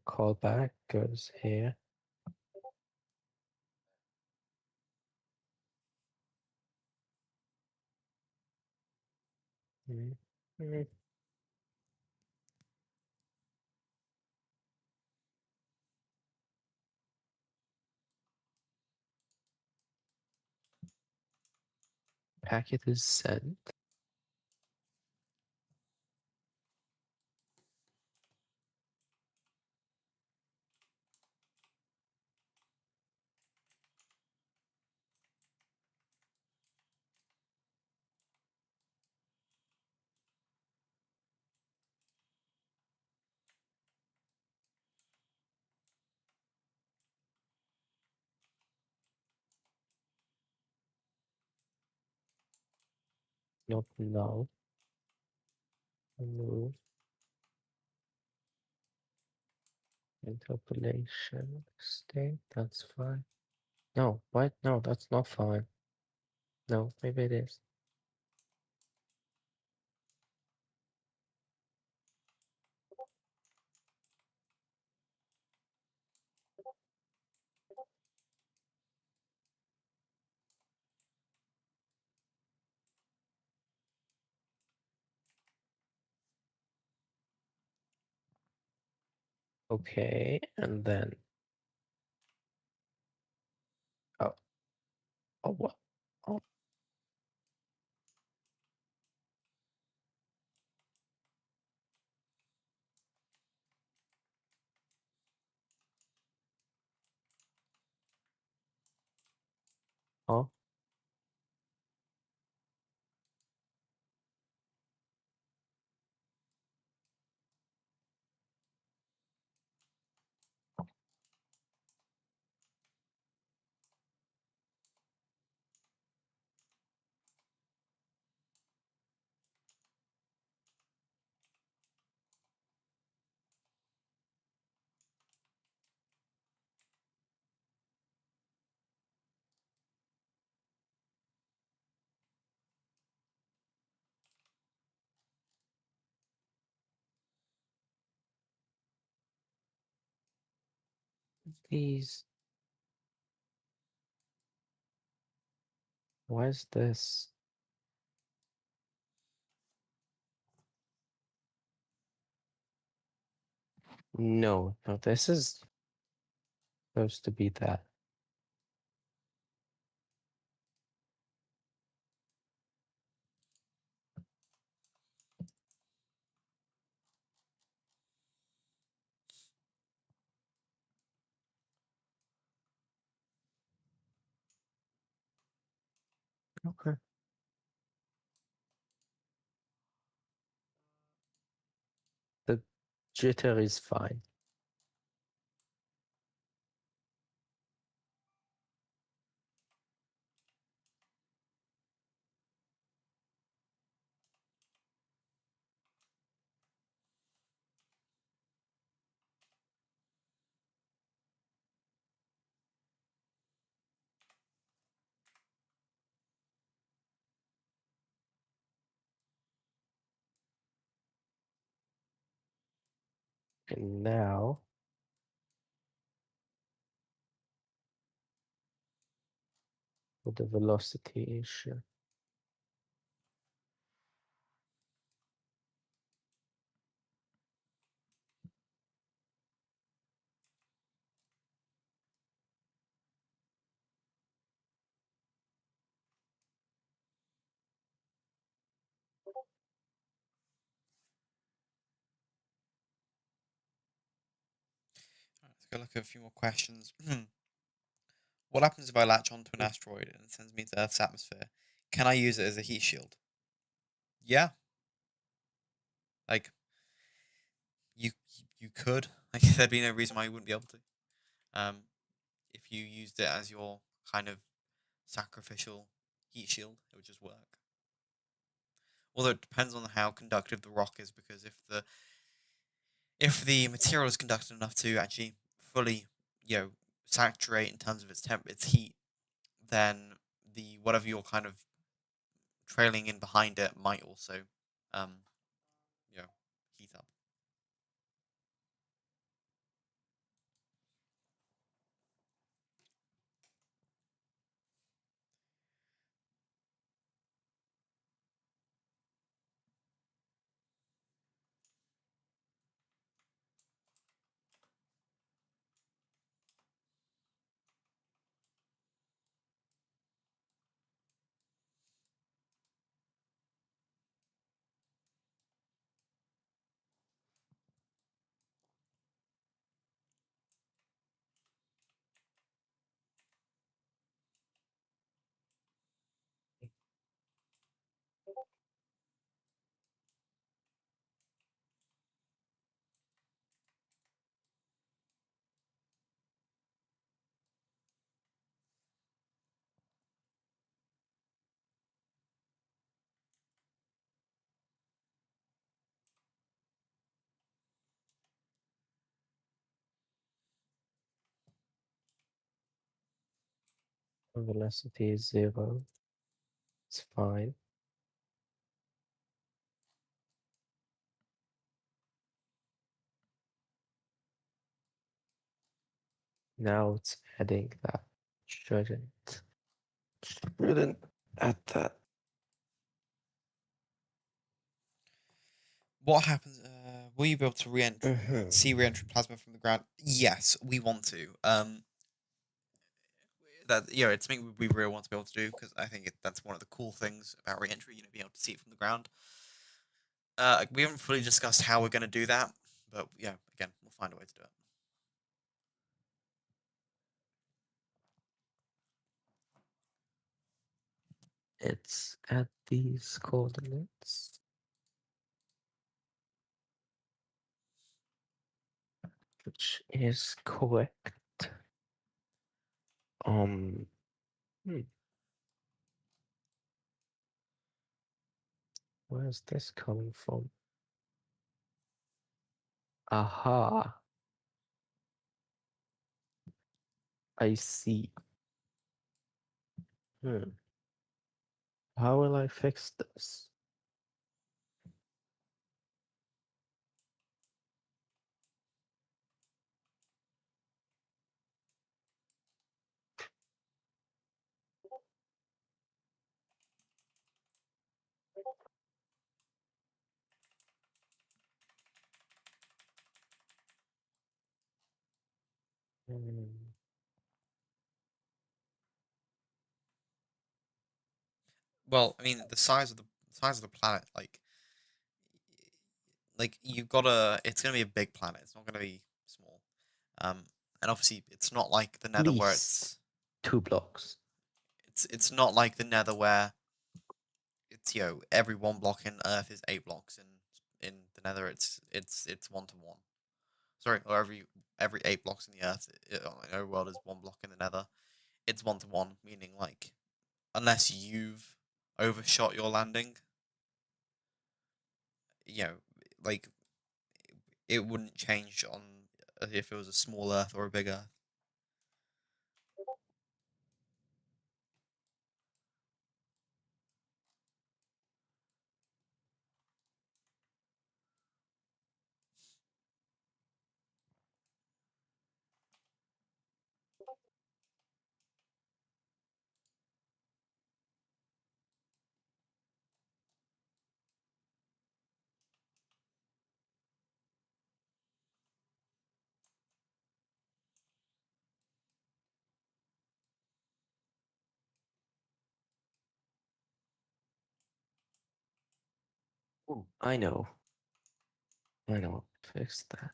Speaker 2: callback goes here. Mhm. Packet is sent. Not null. Remove. Interpolation state. That's fine. No, what? No, that's not fine. No, maybe it is. Okay, and then oh, oh what? Oh, oh, these. Why is this? No, no, this is supposed to be that. Okay. The jitter is fine. And now for the velocity issue.
Speaker 1: Let's go look at a few more questions. What happens if I latch onto an
Speaker 2: Mm.
Speaker 1: asteroid and it sends me to Earth's atmosphere? Can I use it as a heat shield? Yeah, like you you could. Like there'd be no reason why you wouldn't be able to. Um, if if you used it as your kind of sacrificial heat shield, it would just work. Although it depends on how conductive the rock is, because if the material is conductive enough to actually fully, you know, saturate in terms of its heat, then the whatever you're kind of trailing in behind it might also, um, you know, heat up.
Speaker 2: Velocity is 0. It's fine. Now it's adding that. Shouldn't add that.
Speaker 1: What happens? Will you be able to
Speaker 2: Mhm.
Speaker 1: see re-entry plasma from the ground? Yes, we want to. That it's something we really want to be able to do, because I think that's one of the cool things about re-entry. Being able to see it from the ground. We haven't fully discussed how we're going to do that, but yeah, again, we'll find a way to do it.
Speaker 2: It's at these coordinates. Which is correct. Um, where's this coming from? Aha, I see. How will I fix this? Hmm.
Speaker 1: Well, I mean, the size of the planet, like you've got to. It's going to be a big planet. It's not going to be small. Um, and obviously, it's not like the Nether where
Speaker 2: Least 2 blocks.
Speaker 1: it's not like the Nether where it's every one block in Earth is 8 blocks, and in the Nether it's 1 to 1. Sorry, or every 8 blocks in the Earth in our world is 1 block in the Nether. It's 1 to 1, meaning like unless you've overshot your landing, you know, like it wouldn't change on if it was a small Earth or a big Earth.
Speaker 2: Ooh, I know. I know. Fix that.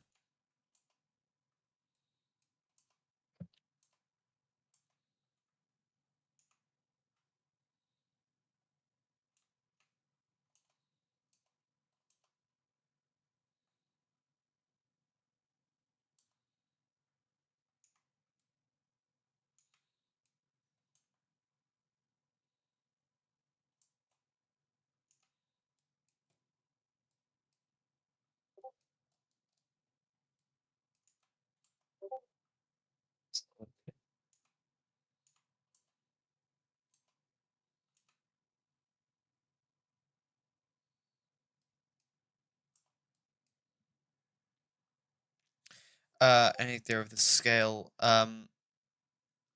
Speaker 1: Any idea of the scale?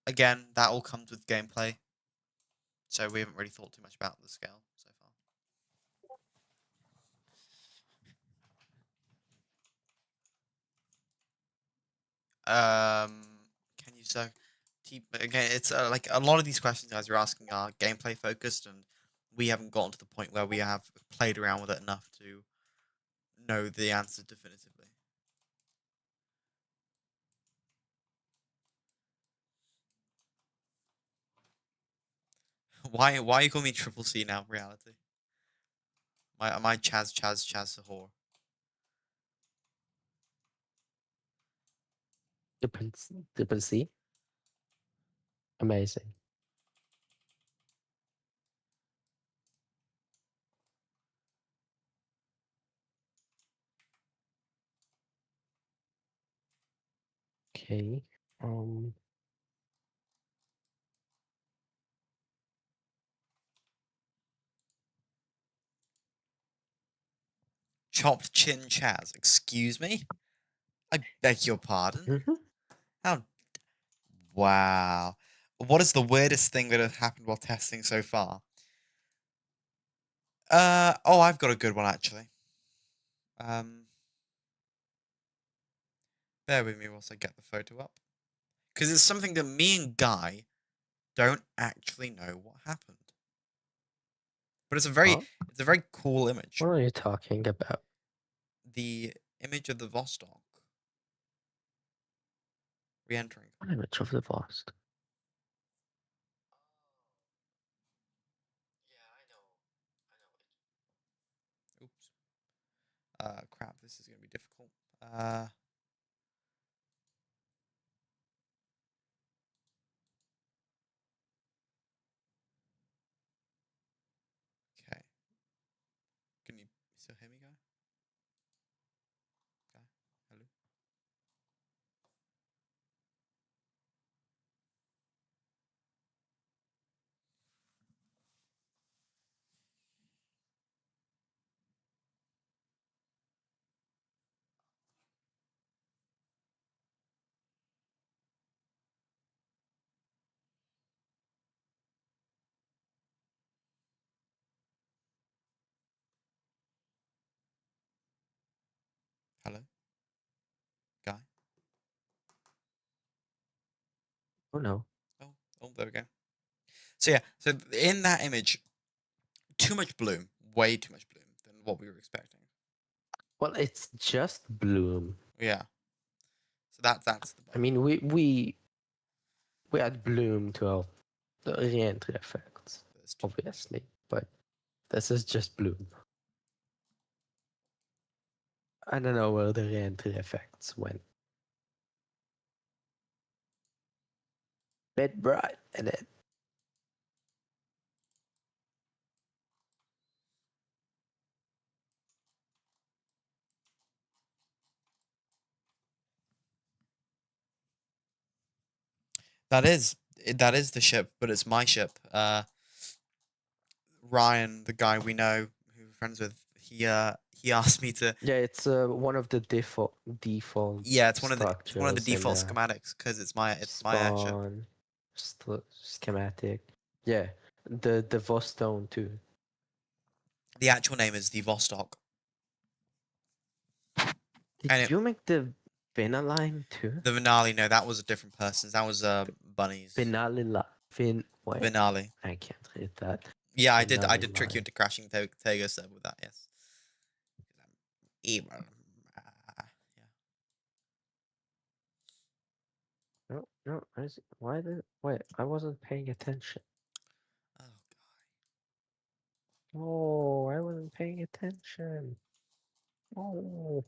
Speaker 1: Again, that all comes with gameplay, so we haven't really thought too much about the scale so far. Can you say? Again, it's like a lot of these questions guys are asking are gameplay focused, and we haven't gotten to the point where we have played around with it enough to know the answer definitively. Why are you calling me Triple C now? Reality. Am I Chaz Sahor?
Speaker 2: Triple C. Amazing. Okay. Um.
Speaker 1: Chopped chin Chaz. Excuse me. I beg your pardon.
Speaker 2: Mhm.
Speaker 1: How? Wow. What is the weirdest thing that has happened while testing so far? Oh, I've got a good one actually. Um, bear with me whilst I get the photo up, because it's something that me and Guy don't actually know what happened. But
Speaker 2: What?
Speaker 1: it's a very cool image.
Speaker 2: What are you talking about?
Speaker 1: The image of the Vostok re-entering.
Speaker 2: What image of the Vosk?
Speaker 1: Oops. Crap. This is gonna be difficult. Uh, okay. Can you still hear me, Guy? Guy, hello. Hello, Guy.
Speaker 2: Oh no.
Speaker 1: Oh, there we go. So yeah, so in that image, too much bloom, way too much bloom than what we were expecting.
Speaker 2: Well, it's just Bloom.
Speaker 1: Yeah. So that's the
Speaker 2: I
Speaker 1: bug.
Speaker 2: mean, we add Bloom to our re-entry effects,
Speaker 1: There's too much.
Speaker 2: obviously, but this is just Bloom. I don't know where the re-entry effects went. Bit bright in it.
Speaker 1: That is the ship, but it's my ship. Ryan, the guy we know who we're friends with, he asked me to.
Speaker 2: Yeah, it's one of the default
Speaker 1: Yeah, it's one of the
Speaker 2: structures in
Speaker 1: default
Speaker 2: the
Speaker 1: schematics because it's my airship.
Speaker 2: spawn schematic. Yeah, the Vostone too.
Speaker 1: The actual name is the Vostok.
Speaker 2: Did
Speaker 1: And
Speaker 2: you make the Vinaline too?
Speaker 1: the Vinali, no, that was a different person's. That was Bunny's.
Speaker 2: Vinalila. Wait,
Speaker 1: Vinali.
Speaker 2: I can't read that.
Speaker 1: Yeah, I did trick you
Speaker 2: Vinalilai.
Speaker 1: into crashing Tego server with that. Yes. Evil. Yeah.
Speaker 2: No, no. Why the wait? I wasn't paying attention.
Speaker 1: Oh
Speaker 2: Oh, I wasn't paying attention. Oh.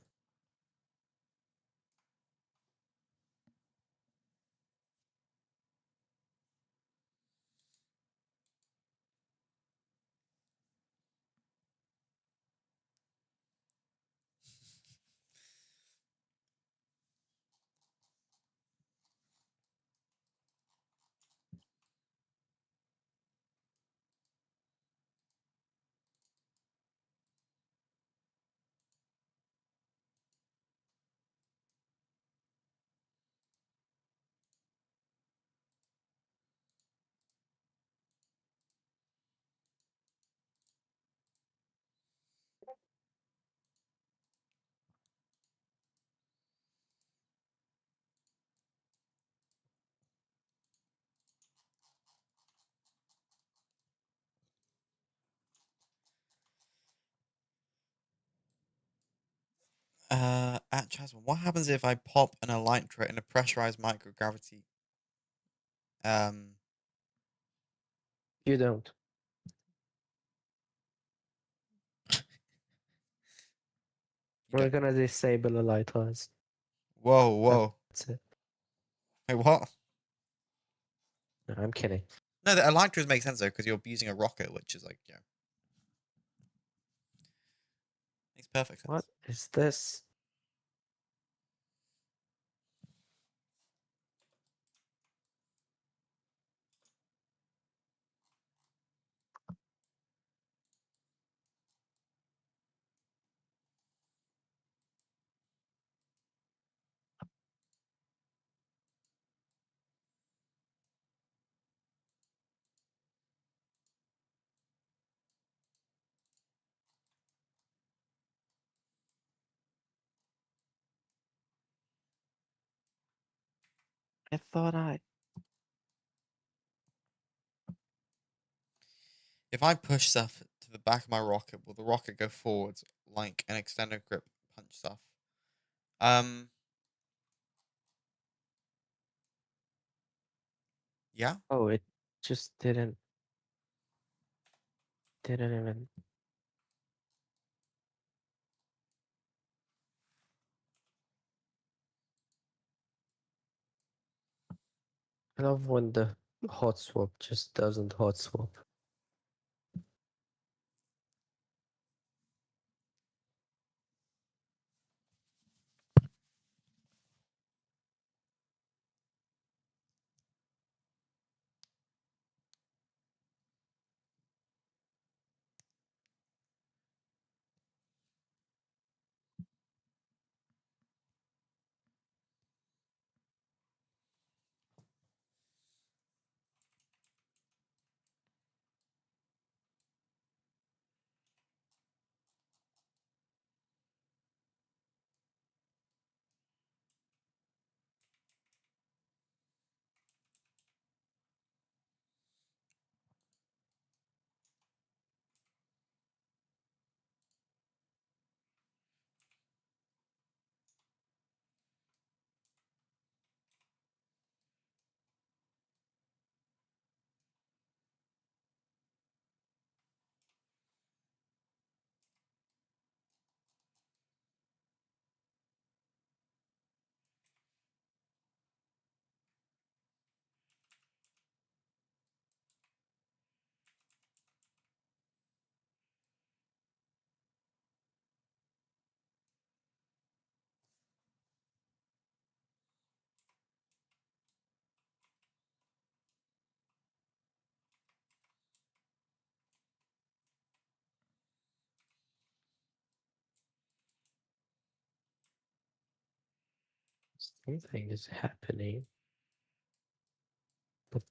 Speaker 1: At Jasmine, what happens if I pop an elytra in a pressurized microgravity? Um,
Speaker 2: You don't.
Speaker 1: you
Speaker 2: We're
Speaker 1: don't.
Speaker 2: gonna disable the lighters.
Speaker 1: Whoa, whoa.
Speaker 2: That's it.
Speaker 1: Wait, what?
Speaker 2: No, I'm kidding.
Speaker 1: No, the elytras make sense though, because you're using a rocket, which is like, makes perfect
Speaker 2: What
Speaker 1: sense.
Speaker 2: is this? I thought I.
Speaker 1: If I push stuff to the back of my rocket, will the rocket go forwards like an extended grip punch stuff? Um, yeah.
Speaker 2: Oh, it just didn't even. I love when the hot swap just doesn't hot swap. Something is happening, but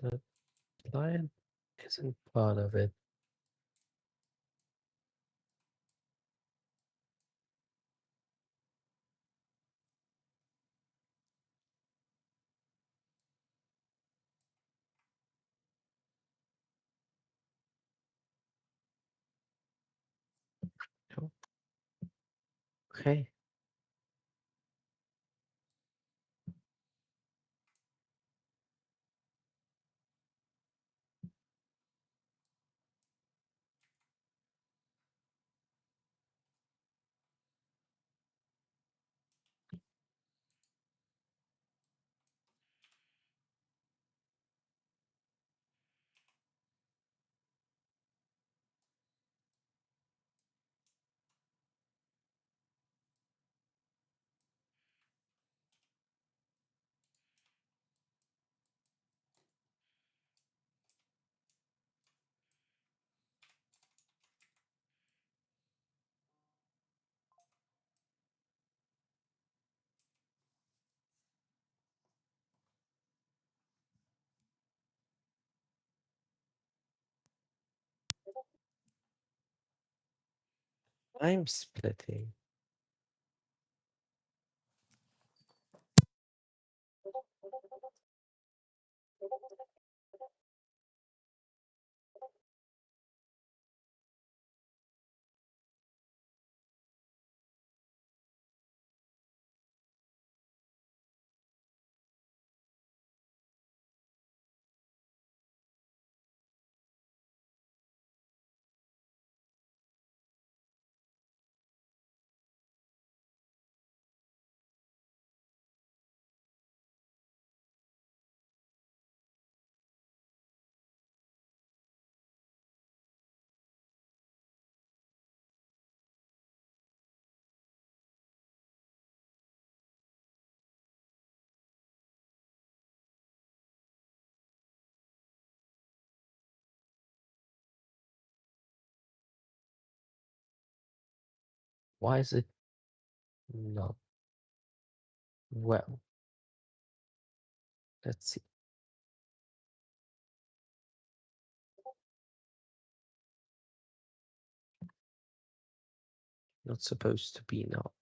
Speaker 2: the client isn't part of it. Oh, okay. I'm splitting. Why is it not? Well, let's see. Not supposed to be now.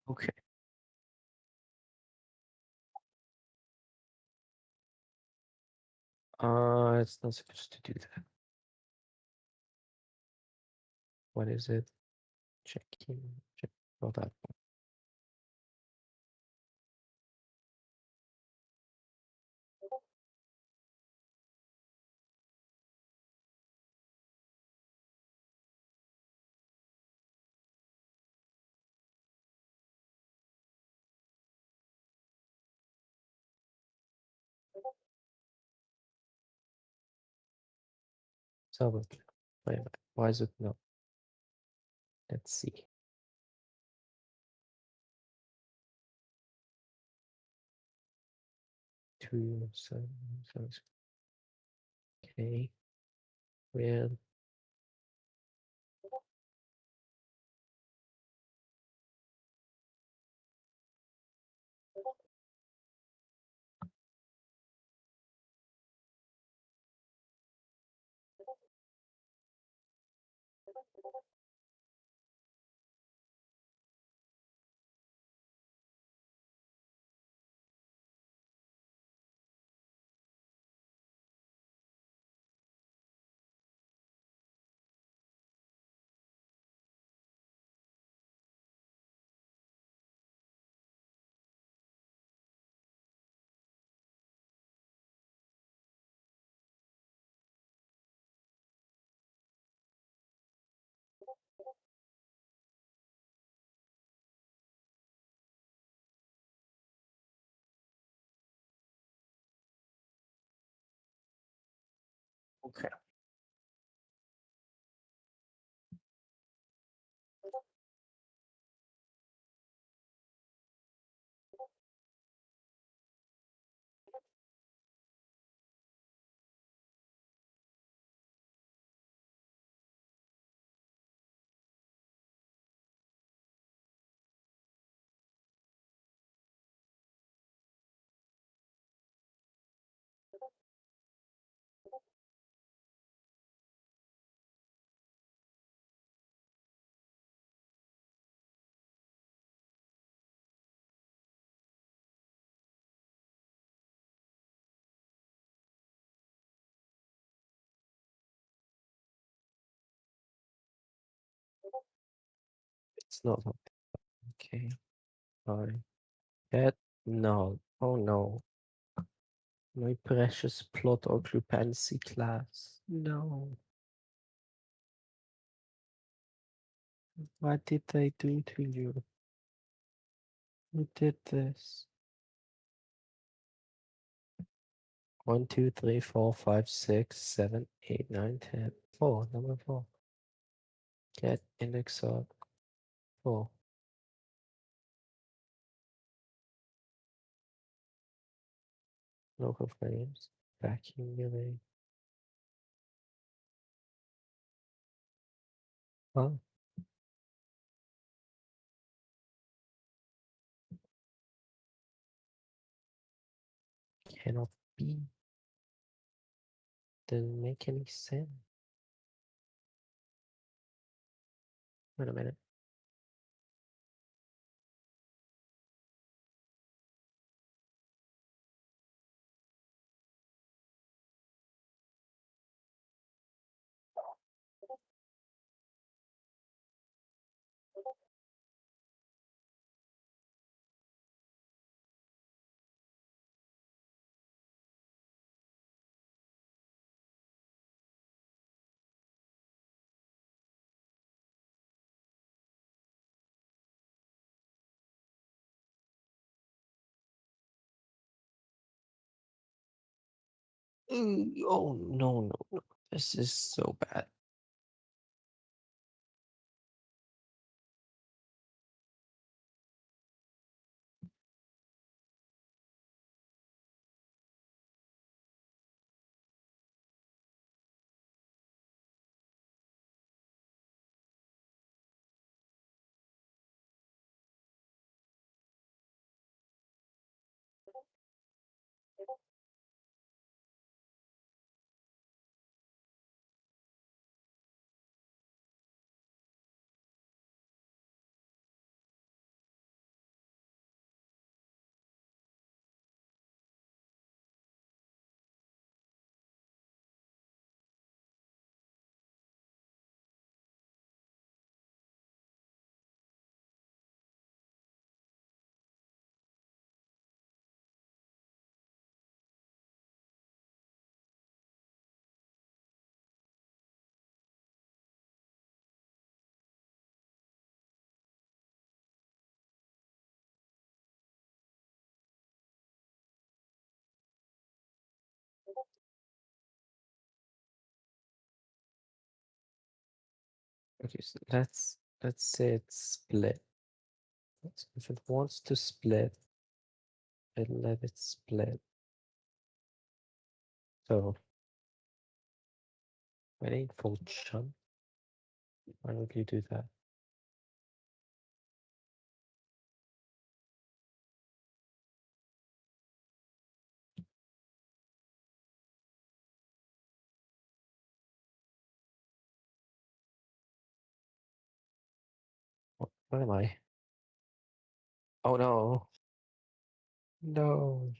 Speaker 2: Okay. It's not supposed to do that. What is it? Checking. Check. Oh, that one. So, wait, why is it not? Let's see. Two, seven, seven. Okay. Well, okay. It's not okay. Sorry. Get no. Oh no. My precious plot occupancy class. No. What did I do to you? Who did this? 1, 2, 3, 4, 5, 6, 7, 8, 9, 10. 4. Number 4. Get index of 4. Local frames. Vacuum delay. Huh? Cannot be. Doesn't make any sense. Wait a minute. Oh no, no, no. This is so bad. Okay, so let's say it's split. If it wants to split, then let it split. So waiting for chunk. Why would you do that? What am I? Oh no. No.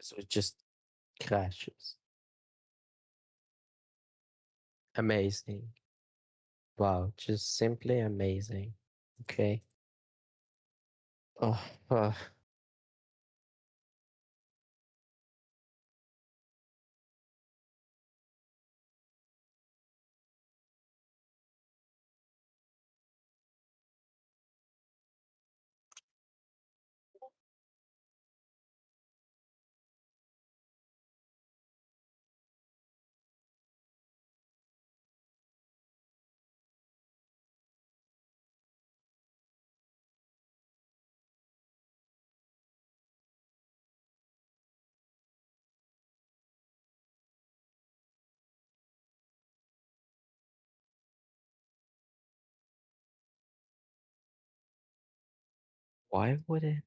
Speaker 2: So it just crashes. Amazing. Wow, just simply amazing. Okay. Oh, why would it?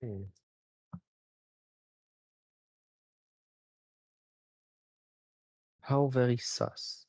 Speaker 2: Hmm, how very sus.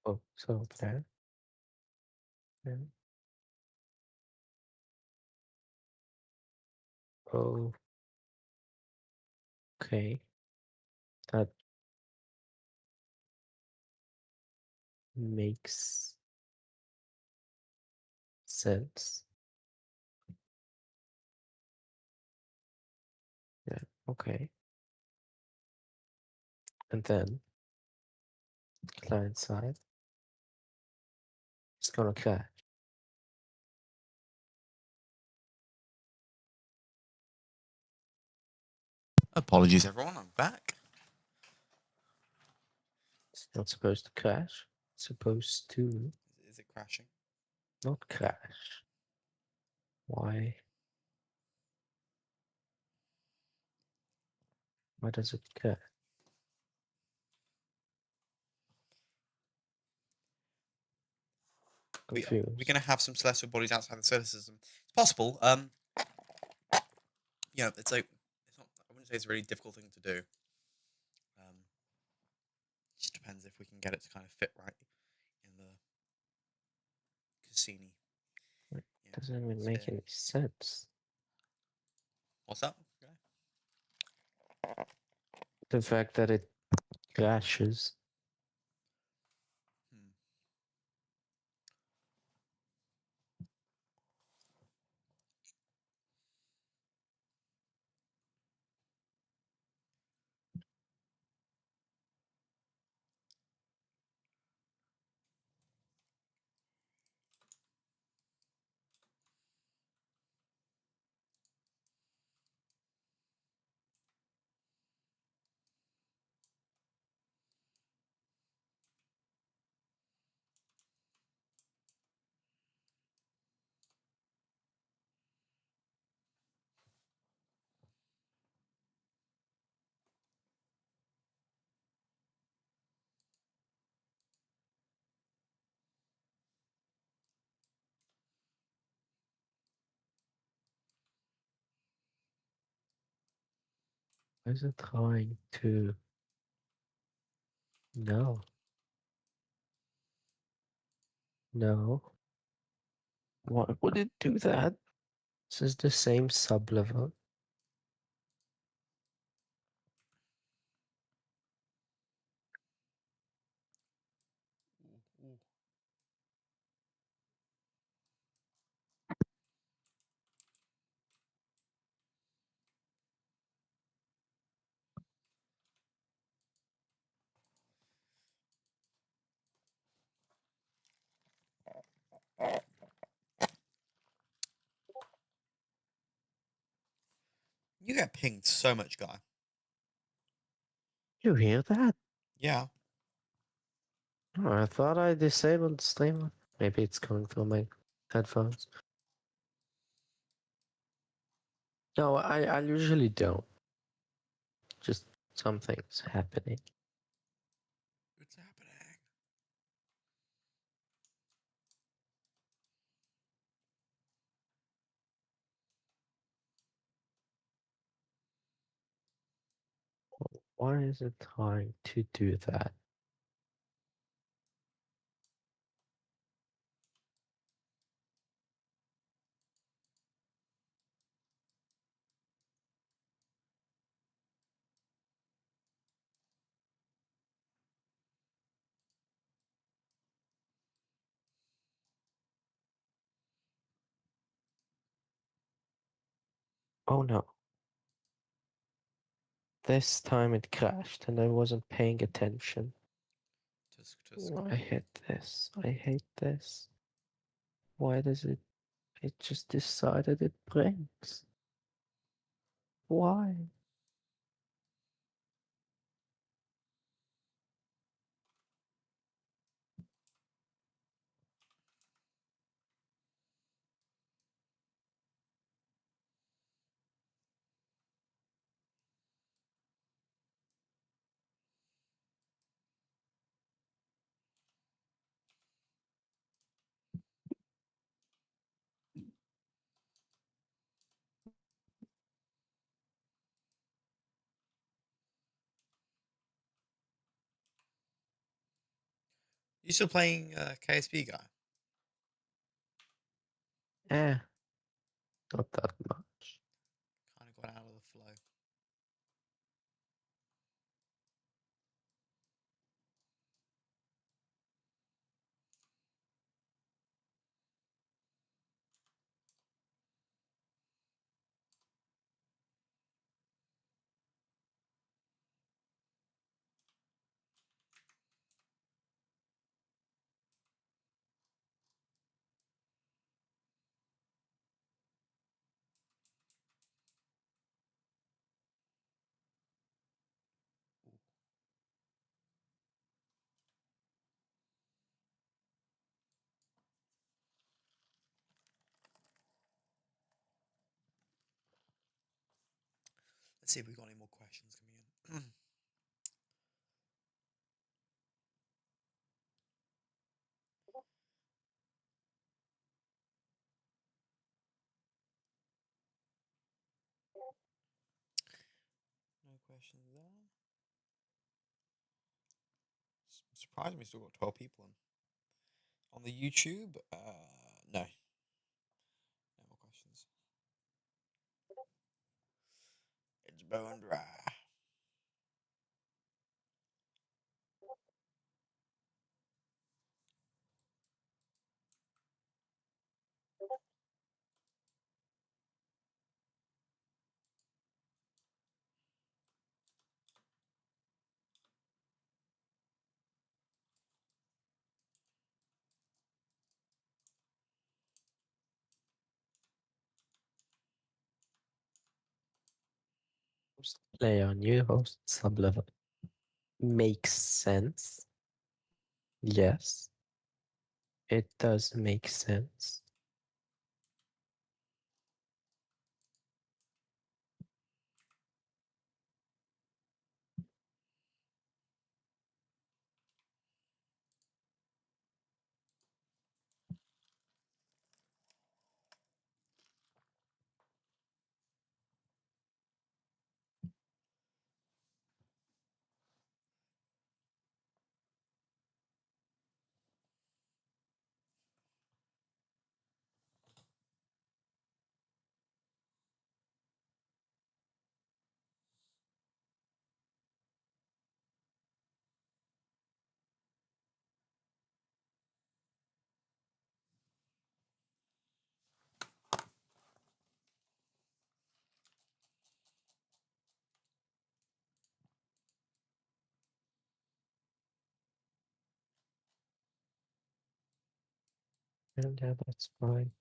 Speaker 2: Oh, so there. Yeah. Oh, okay. That makes sense. Yeah, okay. And then client side is gonna crash.
Speaker 1: Apologies, everyone. I'm back.
Speaker 2: It's not supposed to crash. It's supposed to
Speaker 1: Is it crashing?
Speaker 2: not crash. Why? Why does it crash?
Speaker 1: We're going
Speaker 2: Confused.
Speaker 1: to have some celestial bodies outside the solar system. It's possible. It's like it's not. I wouldn't say it's a really difficult thing to do. It just depends if we can get it to kind of fit right in the Cassini,
Speaker 2: It doesn't even make
Speaker 1: sphere.
Speaker 2: any sense.
Speaker 1: What's that?
Speaker 2: The fact that it crashes.
Speaker 1: Hmm.
Speaker 2: Why is it trying to? No. No. Why would it do that? This is the same sublevel.
Speaker 1: Ooh, ooh. You get pinged so much, guy.
Speaker 2: You hear that?
Speaker 1: Yeah.
Speaker 2: Oh, I thought I disabled the streamer. Maybe it's coming from my headphones. No, I usually don't. Just something's happening.
Speaker 1: What's happening?
Speaker 2: Why is it trying to do that? Oh no. This time it crashed and I wasn't paying attention.
Speaker 1: Tusk, tusk.
Speaker 2: I hate this. I hate this. Why does it? It just decided it breaks. Why?
Speaker 1: You still playing KSP guy?
Speaker 2: Eh, not that much.
Speaker 1: Kind of got out of the flow. Let's see if we've got any more questions coming in. No questions there. Surprised we still got 12 people on the YouTube. No, no more questions. It's bone dry.
Speaker 2: Player, new host, sub-level. Makes sense. Yes, it does make sense. And yeah, that's fine.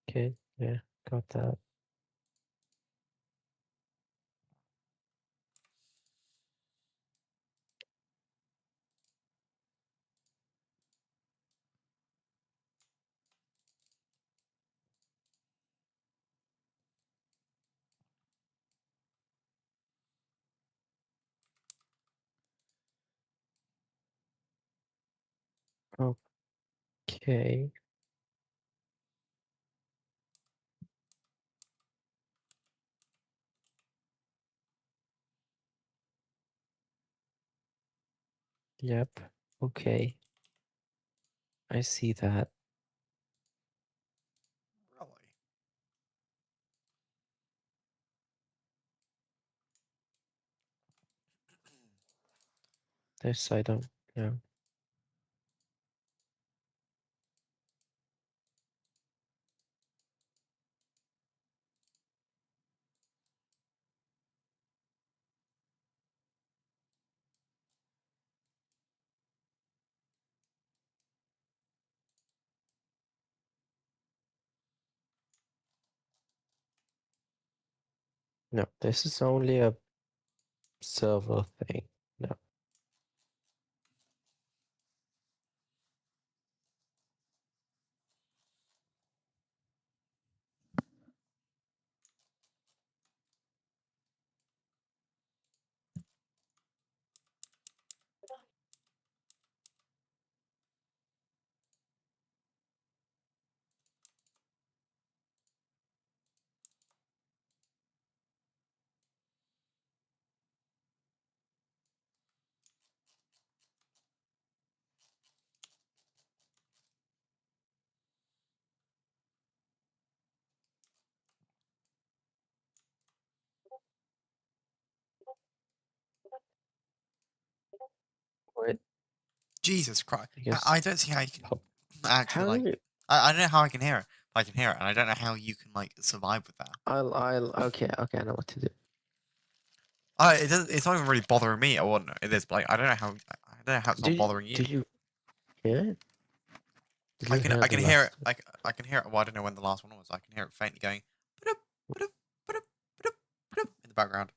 Speaker 2: Okay, yeah, got that. Okay. Yep. Okay. I see that.
Speaker 1: Really?
Speaker 2: This I don't know. No, this is only a server thing. No. Wait,
Speaker 1: Jesus Christ!
Speaker 2: I
Speaker 1: I
Speaker 2: guess.
Speaker 1: don't see how you can
Speaker 2: How,
Speaker 1: actually
Speaker 2: how
Speaker 1: like.
Speaker 2: do you?
Speaker 1: I don't know how I can hear it. But I can hear it, and I don't know how you can like survive with that.
Speaker 2: Okay, okay, I know what to do.
Speaker 1: It doesn't. It's not even really bothering me. I wouldn't. It is, but like, I don't know how. I don't know how it's not bothering you.
Speaker 2: Do you hear it? Did
Speaker 1: I
Speaker 2: you
Speaker 1: can.
Speaker 2: hear
Speaker 1: I
Speaker 2: the
Speaker 1: can hear it.
Speaker 2: last?
Speaker 1: I can hear it. Well, I don't know when the last one was. I can hear it faintly going "Ba-dup, ba-dup, ba-dup, ba-dup, ba-dup," in the background.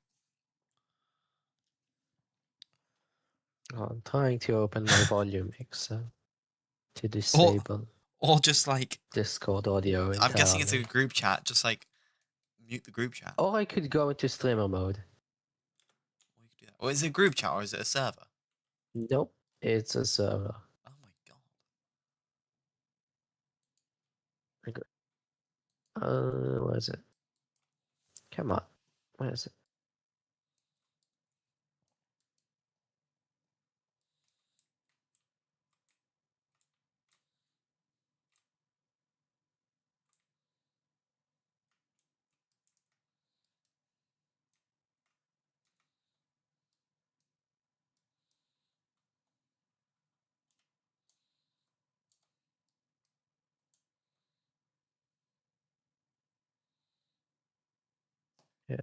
Speaker 2: Oh, I'm trying to open my volume mixer to
Speaker 1: or
Speaker 2: disable
Speaker 1: or just like
Speaker 2: Discord audio
Speaker 1: I'm guessing it's a
Speaker 2: entirely.
Speaker 1: group chat. Just like mute the group chat.
Speaker 2: Or I could go into streamer mode.
Speaker 1: Or you could do that. Or is it a group chat or is it a server?
Speaker 2: Nope, it's a server.
Speaker 1: Oh my god.
Speaker 2: Where is it? Come on, where is it? Yeah,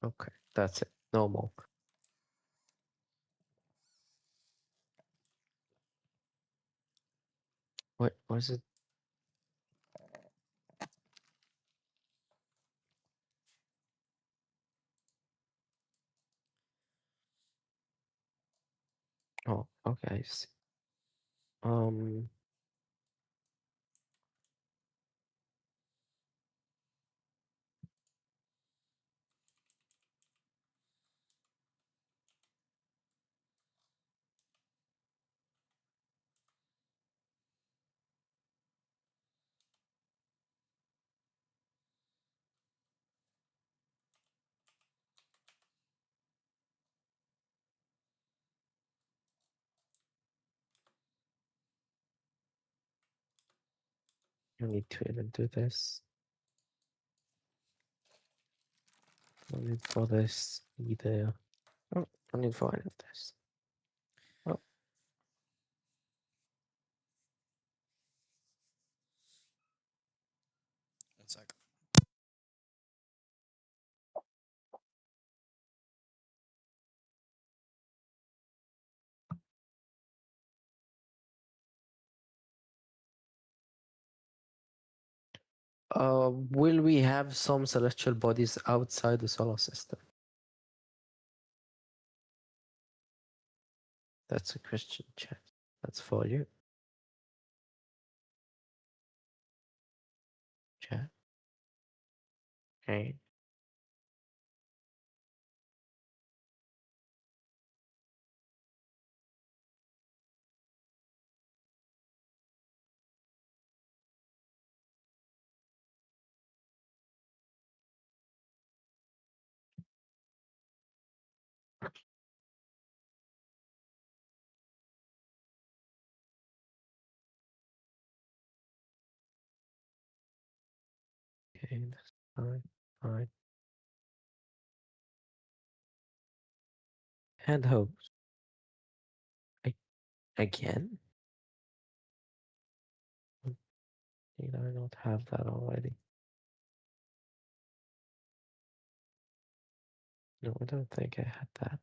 Speaker 2: okay, that's it. Normal. What was it? Oh, okay. Um, you need to even do this. No need for this either. Oh, no need for any of this. Oh,
Speaker 1: One sec.
Speaker 2: will we have some celestial bodies outside the solar system? That's a Christian chat. That's for you. Chat. Okay. Okay, that's fine. Fine. Hand hose. Again? Did I not have that already? No, I don't think I had that.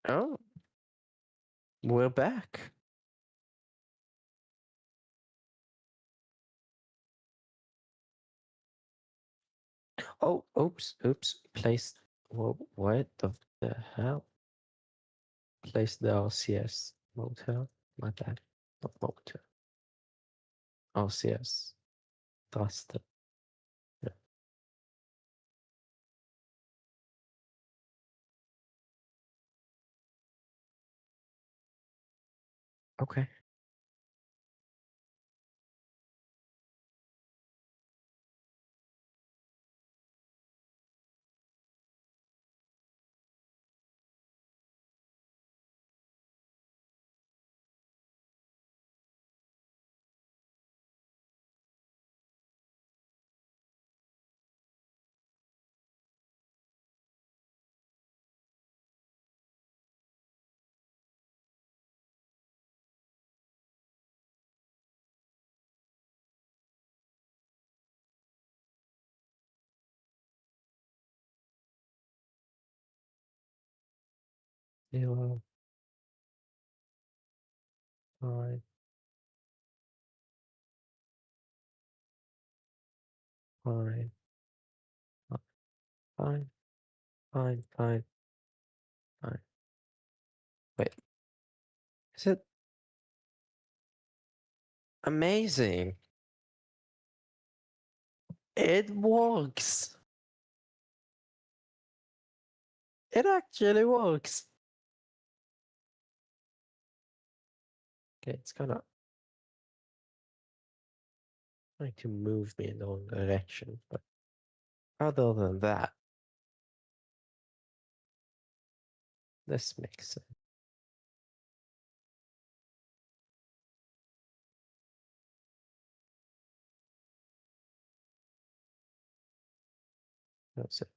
Speaker 2: Oh, we're back. Oh, oops. Place. Whoa, what the hell? Place the RCS motel. My bad. Not motel. RCS. Thruster. Yeah. Okay. 0, 5, 5, 5, 5, 5, 5. Wait, is it amazing? It works. It actually works. Okay, it's kind of trying to move me in the wrong direction, but other than that, this makes sense. That's it.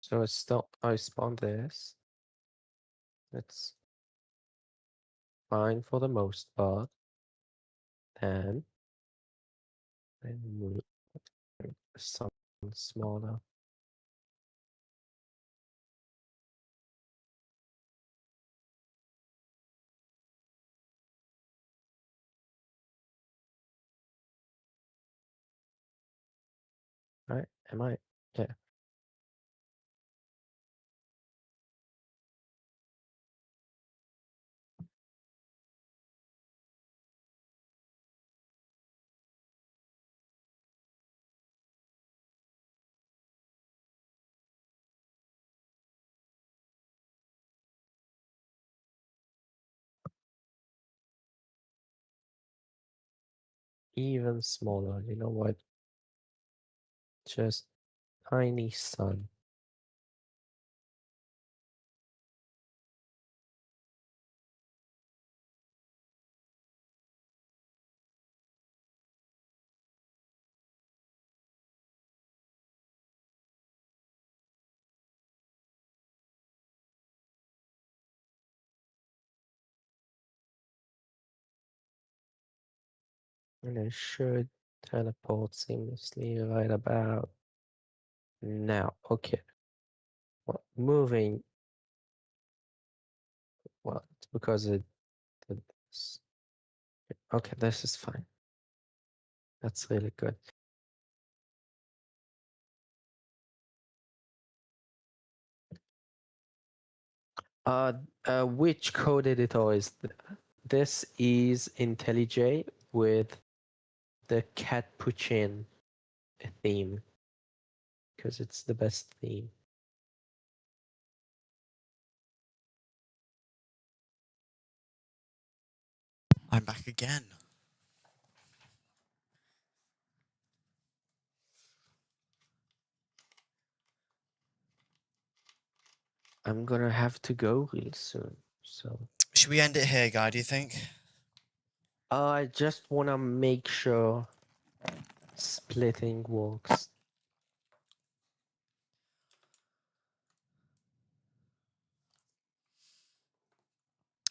Speaker 2: So I spawned this. It's fine for the most part. Then I move some smaller. Right? Am I? Yeah. Even smaller. You know what? Just tiny sun. And it should teleport seamlessly right about now. Okay. Well, moving. Well, it's because it did this. Okay, this is fine. That's really good. Which code editor is this? Is IntelliJ with the Capuchin theme because it's the best theme.
Speaker 1: I'm back again.
Speaker 2: I'm gonna have to go real soon. So
Speaker 1: Should we end it here, guy? Do you think?
Speaker 2: I just wanna make sure splitting works.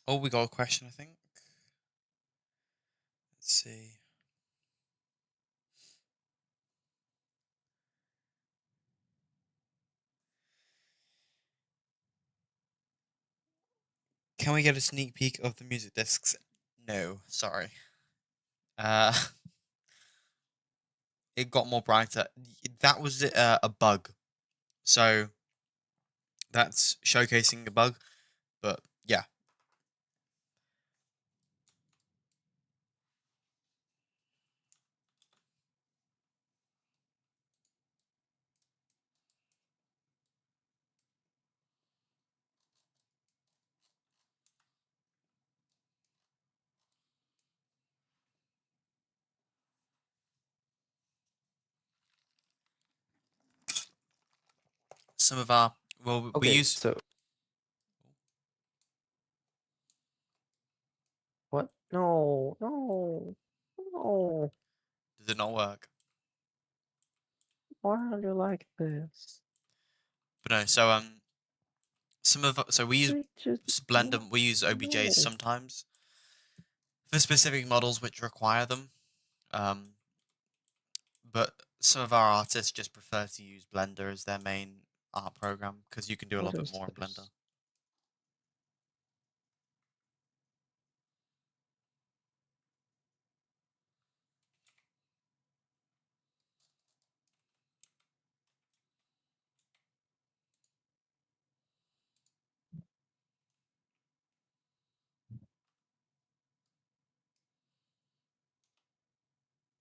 Speaker 1: Oh, we got a question, I think. Let's see. Can we get a sneak peek of the music discs? No, sorry. Uh, it got more brighter. That was a bug. So that's showcasing a bug. But yeah. Some of our we
Speaker 2: Okay,
Speaker 1: use.
Speaker 2: so what? No, no, no.
Speaker 1: Does it not work?
Speaker 2: Why are you like this?
Speaker 1: But no. So we use
Speaker 2: Just
Speaker 1: Blender. We use OBJs
Speaker 2: no.
Speaker 1: sometimes for specific models which require them. Um, but some of our artists just prefer to use Blender as their main art program because you can do a
Speaker 2: What
Speaker 1: lot bit
Speaker 2: is
Speaker 1: more in Blender.
Speaker 2: this?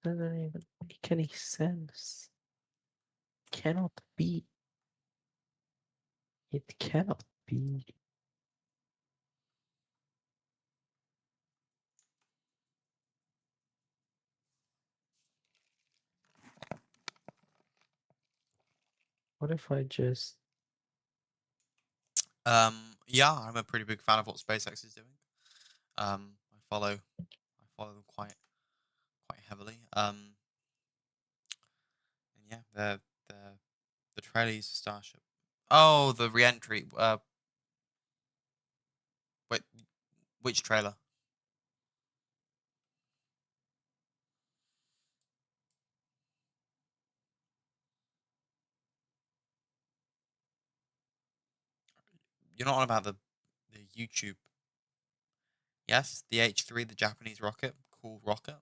Speaker 2: Doesn't even make any sense. Cannot be. It cannot be. What if I just
Speaker 1: Yeah, I'm a pretty big fan of what SpaceX is doing. I follow them quite heavily. And yeah, the the trailer uses Starship. Oh, the re-entry. Wait, which trailer? You're not on about the YouTube. Yes, the H3, the Japanese rocket, cool rocket.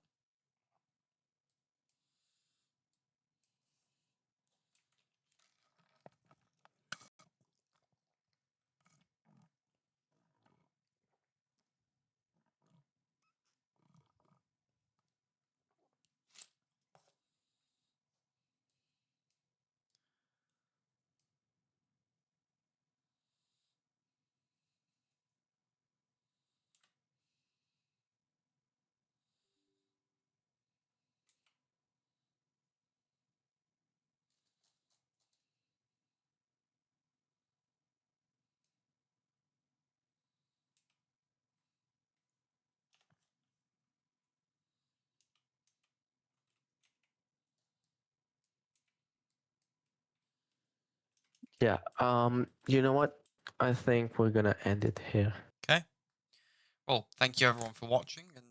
Speaker 2: yeah, you know what? I think we're gonna end it here.
Speaker 1: Okay. Well, thank you everyone for watching, and